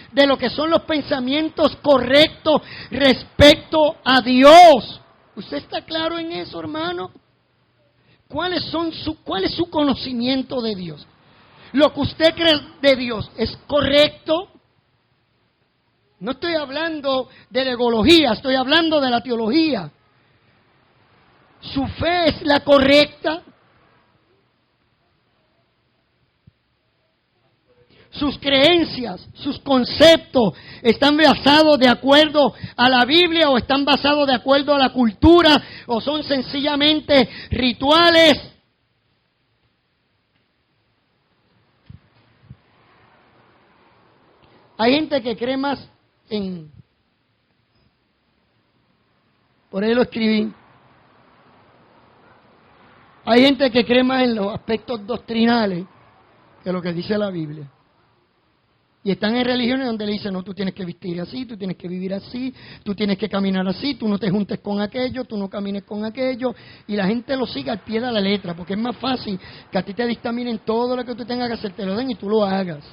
de lo que son los pensamientos correctos respecto a Dios. ¿Usted está claro en eso, hermano? ¿Cuál es su conocimiento de Dios? ¿Lo que usted cree de Dios es correcto? No estoy hablando de la egología, estoy hablando de la teología. ¿Su fe es la correcta? Sus creencias, sus conceptos, ¿están basados de acuerdo a la Biblia o están basados de acuerdo a la cultura o son sencillamente rituales? Hay gente que cree más por ahí lo escribí. Hay gente que cree más en los aspectos doctrinales que lo que dice la Biblia. Y están en religiones donde le dicen, no, tú tienes que vestir así, tú tienes que vivir así, tú tienes que caminar así, tú no te juntes con aquello, tú no camines con aquello. Y la gente lo sigue al pie de la letra, porque es más fácil que a ti te dictaminen todo lo que tú tengas que hacer, te lo den y tú lo hagas.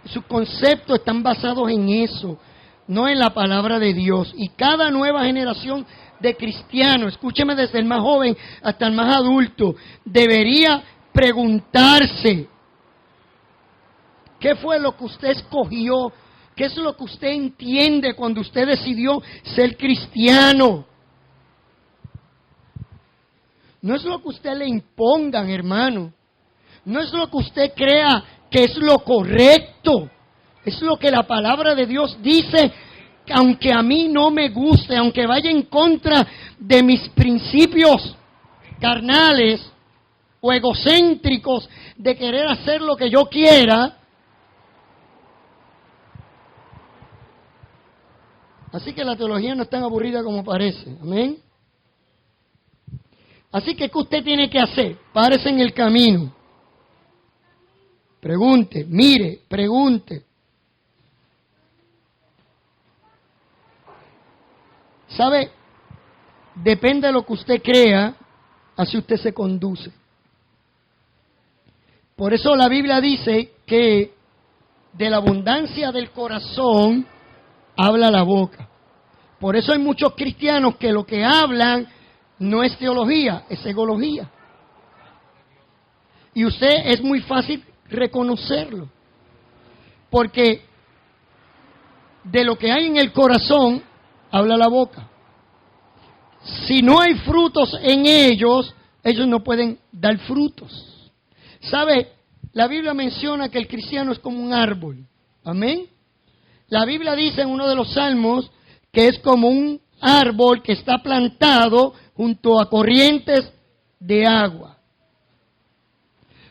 Sus conceptos están basados en eso, no en la palabra de Dios. Y cada nueva generación de cristianos, escúcheme desde el más joven hasta el más adulto, debería preguntarse, ¿qué fue lo que usted escogió? ¿Qué es lo que usted entiende cuando usted decidió ser cristiano? No es lo que usted le impongan, hermano. No es lo que usted crea que es lo correcto. Es lo que la palabra de Dios dice, aunque a mí no me guste, aunque vaya en contra de mis principios carnales o egocéntricos de querer hacer lo que yo quiera. Así que la teología no es tan aburrida como parece. Amén. Así que, ¿qué usted tiene que hacer? Párese en el camino. Pregunte, mire, pregunte. ¿Sabe? Depende de lo que usted crea, así usted se conduce. Por eso la Biblia dice que de la abundancia del corazón habla la boca. Por eso hay muchos cristianos que lo que hablan no es teología, es egología. Y usted es muy fácil reconocerlo. Porque de lo que hay en el corazón habla la boca. Si no hay frutos en ellos, ellos no pueden dar frutos. ¿Sabe? La Biblia menciona que el cristiano es como un árbol. Amén. La Biblia dice en uno de los salmos que es como un árbol que está plantado junto a corrientes de agua.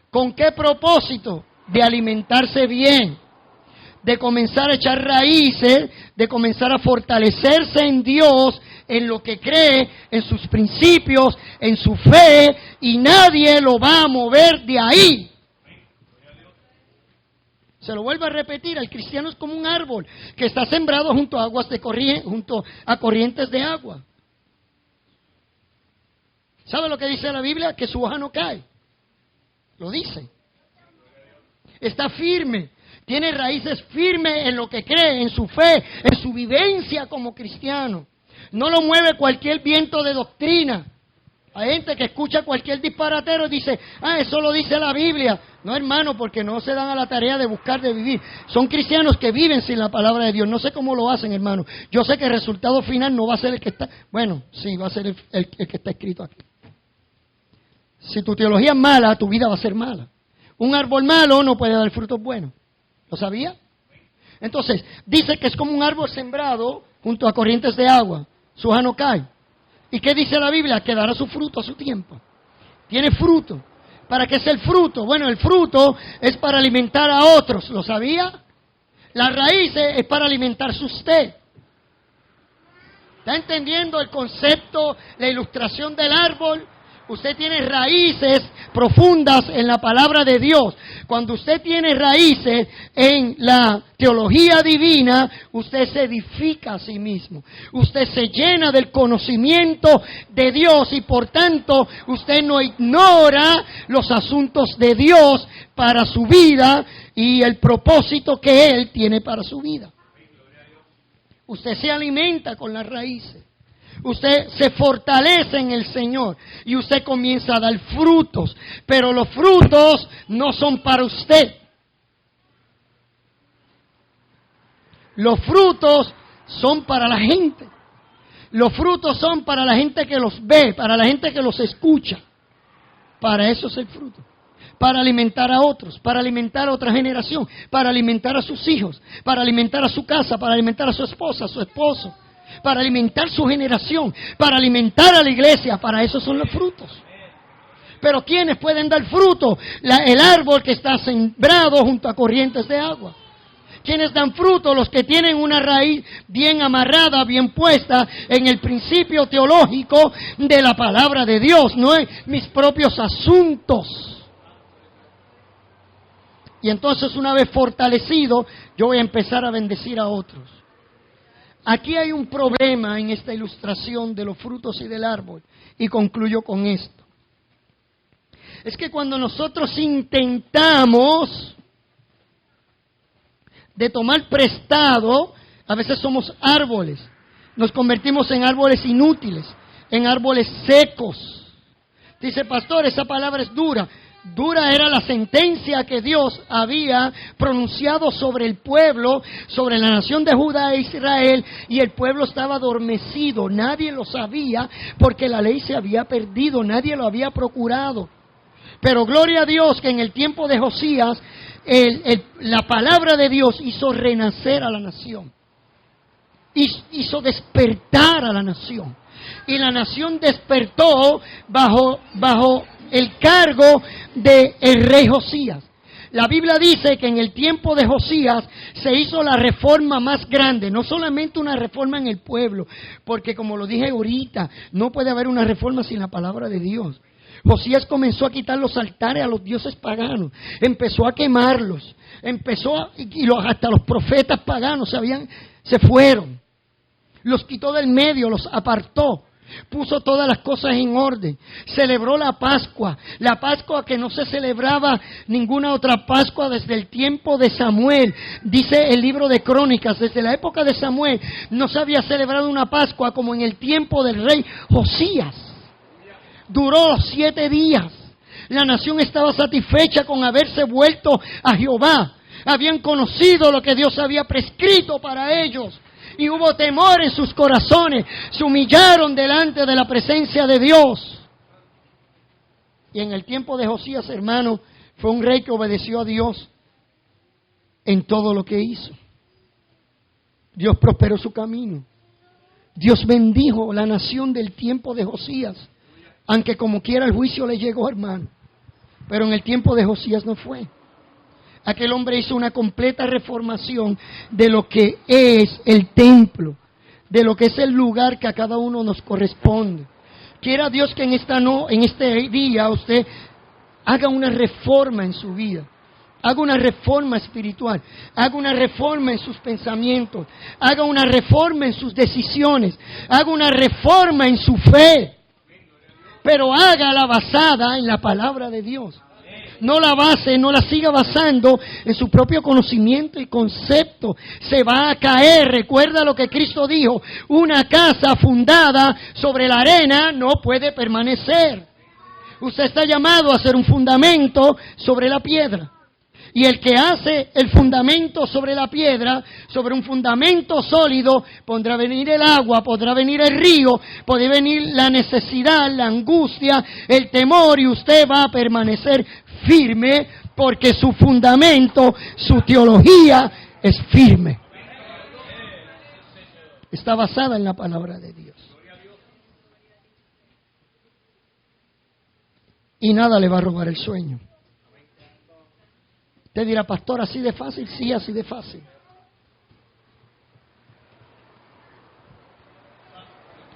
¿Con qué propósito? De alimentarse bien, de comenzar a echar raíces, de comenzar a fortalecerse en Dios, en lo que cree, en sus principios, en su fe, y nadie lo va a mover de ahí. Se lo vuelvo a repetir, el cristiano es como un árbol que está sembrado junto a aguas de junto a corrientes de agua. ¿Sabe lo que dice la Biblia? Que su hoja no cae. Lo dice. Está firme. Tiene raíces firmes en lo que cree, en su fe, en su vivencia como cristiano. No lo mueve cualquier viento de doctrina. Hay gente que escucha cualquier disparatero y dice, eso lo dice la Biblia. No, hermano, porque no se dan a la tarea de buscar, de vivir. Son cristianos que viven sin la palabra de Dios. No sé cómo lo hacen, hermano. Yo sé que el resultado final no va a ser el que está... Bueno, sí, va a ser el que está escrito aquí. Si tu teología es mala, tu vida va a ser mala. Un árbol malo no puede dar frutos buenos. ¿Lo sabía? Entonces, dice que es como un árbol sembrado junto a corrientes de agua. Su hoja no cae. ¿Y qué dice la Biblia? Que dará su fruto a su tiempo. Tiene fruto. ¿Para qué es el fruto? Bueno, el fruto es para alimentar a otros. ¿Lo sabía? Las raíces es para alimentarse usted. ¿Está entendiendo el concepto, la ilustración del árbol? Usted tiene raíces profundas en la palabra de Dios. Cuando usted tiene raíces en la teología divina, usted se edifica a sí mismo. Usted se llena del conocimiento de Dios y por tanto usted no ignora los asuntos de Dios para su vida y el propósito que Él tiene para su vida. Usted se alimenta con las raíces. Usted se fortalece en el Señor y usted comienza a dar frutos, pero los frutos no son para usted. Los frutos son para la gente. Los frutos son para la gente que los ve, para la gente que los escucha. Para eso es el fruto. Para alimentar a otros, para alimentar a otra generación, para alimentar a sus hijos, para alimentar a su casa, para alimentar a su esposa, a su esposo. Para alimentar su generación, para alimentar a la iglesia, para eso son los frutos. Pero ¿quiénes pueden dar fruto? El árbol que está sembrado junto a corrientes de agua. ¿Quiénes dan fruto? Los que tienen una raíz bien amarrada, bien puesta en el principio teológico de la palabra de Dios, no en mis propios asuntos. Y entonces una vez fortalecido, yo voy a empezar a bendecir a otros. Aquí hay un problema en esta ilustración de los frutos y del árbol, y concluyo con esto. Es que cuando nosotros intentamos de tomar prestado, a veces somos árboles, nos convertimos en árboles inútiles, en árboles secos. Dice, pastor, esa palabra es dura. Dura era la sentencia que Dios había pronunciado sobre el pueblo, sobre la nación de Judá e Israel, y el pueblo estaba adormecido. Nadie lo sabía porque la ley se había perdido, nadie lo había procurado. Pero gloria a Dios que en el tiempo de Josías, la palabra de Dios hizo renacer a la nación, hizo despertar a la nación. Y la nación despertó bajo el cargo del rey Josías. La Biblia dice que en el tiempo de Josías se hizo la reforma más grande, no solamente una reforma en el pueblo, porque como lo dije ahorita, no puede haber una reforma sin la palabra de Dios. Josías comenzó a quitar los altares a los dioses paganos, empezó a quemarlos, hasta los profetas paganos se fueron, los quitó del medio, los apartó. Puso todas las cosas en orden. Celebró la Pascua que no se celebraba ninguna otra Pascua desde el tiempo de Samuel. Dice el libro de Crónicas, desde la época de Samuel no se había celebrado una Pascua como en el tiempo del rey Josías. Duró 7 días. La nación estaba satisfecha con haberse vuelto a Jehová. Habían conocido lo que Dios había prescrito para ellos. Y hubo temor en sus corazones. Se humillaron delante de la presencia de Dios. Y en el tiempo de Josías, hermano, fue un rey que obedeció a Dios en todo lo que hizo. Dios prosperó su camino. Dios bendijo la nación del tiempo de Josías. Aunque como quiera el juicio le llegó, hermano. Pero en el tiempo de Josías no fue. Aquel hombre hizo una completa reformación de lo que es el templo, de lo que es el lugar que a cada uno nos corresponde. Quiera Dios que en este día usted haga una reforma en su vida, haga una reforma espiritual, haga una reforma en sus pensamientos, haga una reforma en sus decisiones, haga una reforma en su fe, pero hágala basada en la palabra de Dios. No la siga basando en su propio conocimiento y concepto. Se va a caer. Recuerda lo que Cristo dijo: una casa fundada sobre la arena no puede permanecer. Usted está llamado a hacer un fundamento sobre la piedra. Y el que hace el fundamento sobre la piedra, sobre un fundamento sólido, podrá venir el agua, podrá venir el río, podrá venir la necesidad, la angustia, el temor, y usted va a permanecer firme porque su fundamento, su teología es firme. Está basada en la palabra de Dios. Y nada le va a robar el sueño. Usted dirá: pastor, ¿así de fácil? Sí, así de fácil.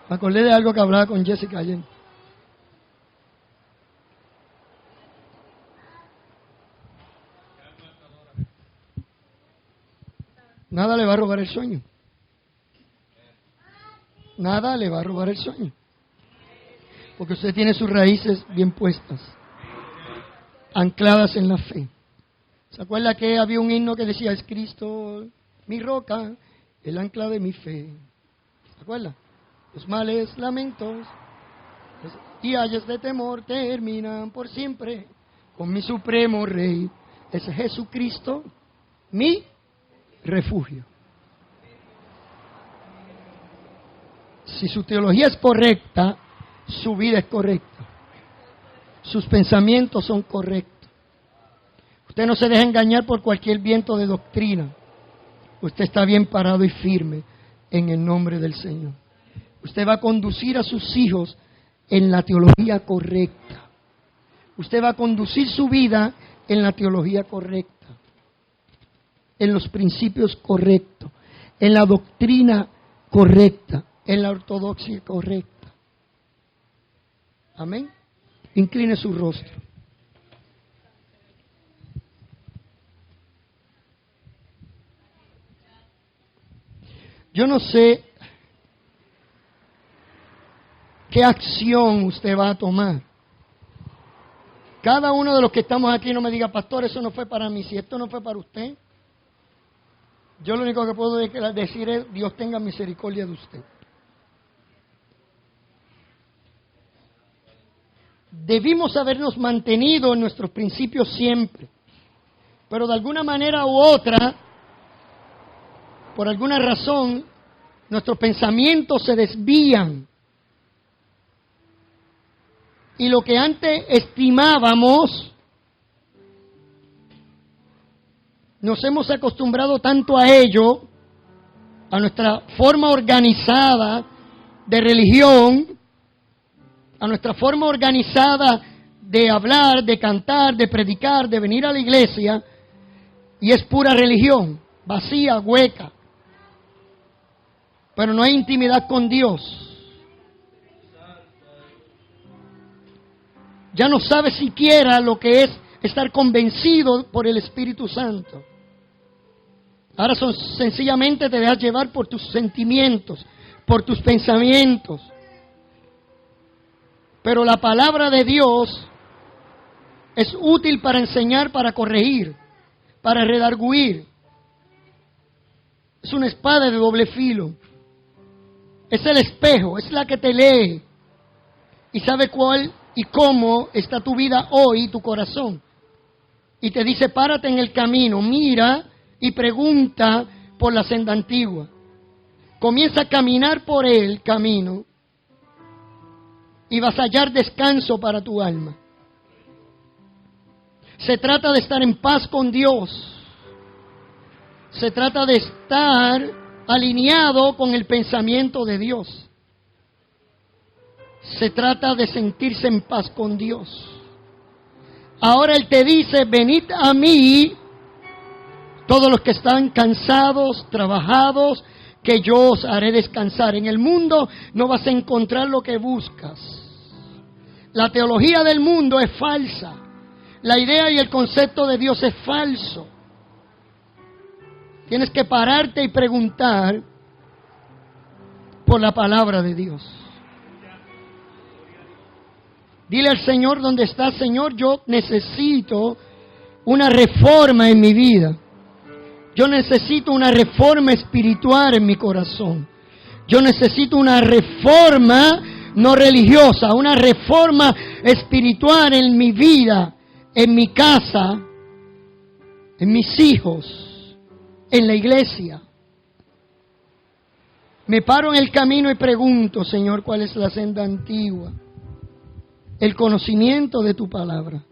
Me acordé de algo que hablaba con Jessica ayer. Nada le va a robar el sueño. Nada le va a robar el sueño. Porque usted tiene sus raíces bien puestas, ancladas en la fe. ¿Se acuerda que había un himno que decía: es Cristo mi roca, el ancla de mi fe? ¿Se acuerda? Los males, lamentos y ayes de temor terminan por siempre con mi supremo Rey. Es Jesucristo mi refugio. Si su teología es correcta, su vida es correcta. Sus pensamientos son correctos. Usted no se deja engañar por cualquier viento de doctrina. Usted está bien parado y firme en el nombre del Señor. Usted va a conducir a sus hijos en la teología correcta. Usted va a conducir su vida en la teología correcta, en los principios correctos, en la doctrina correcta, en la ortodoxia correcta. Amén. Incline su rostro. Yo no sé qué acción usted va a tomar. Cada uno de los que estamos aquí no me diga: pastor, eso no fue para mí. Si esto no fue para usted, yo lo único que puedo decir es: Dios tenga misericordia de usted. Debimos habernos mantenido en nuestros principios siempre, pero de alguna manera u otra, por alguna razón, nuestros pensamientos se desvían. Y lo que antes estimábamos, nos hemos acostumbrado tanto a ello, a nuestra forma organizada de religión, a nuestra forma organizada de hablar, de cantar, de predicar, de venir a la iglesia, y es pura religión, vacía, hueca. Pero no hay intimidad con Dios. Ya no sabes siquiera lo que es estar convencido por el Espíritu Santo. Ahora sencillamente te dejas llevar por tus sentimientos, por tus pensamientos. Pero la palabra de Dios es útil para enseñar, para corregir, para redarguir. Es una espada de doble filo. Es el espejo, es la que te lee y sabe cuál y cómo está tu vida hoy, tu corazón. Y te dice, párate en el camino, mira y pregunta por la senda antigua. Comienza a caminar por el camino y vas a hallar descanso para tu alma. Se trata de estar en paz con Dios. Se trata de estar alineado con el pensamiento de Dios. Se trata de sentirse en paz con Dios. Ahora Él te dice, venid a mí, todos los que están cansados, trabajados, que yo os haré descansar. En el mundo no vas a encontrar lo que buscas. La teología del mundo es falsa. La idea y el concepto de Dios es falso. Tienes que pararte y preguntar por la palabra de Dios. Dile al Señor, ¿dónde está, Señor? Yo necesito una reforma en mi vida. Yo necesito una reforma espiritual en mi corazón. Yo necesito una reforma no religiosa, una reforma espiritual en mi vida, en mi casa, en mis hijos, en la iglesia. Me paro en el camino y pregunto, Señor, ¿cuál es la senda antigua? El conocimiento de tu palabra.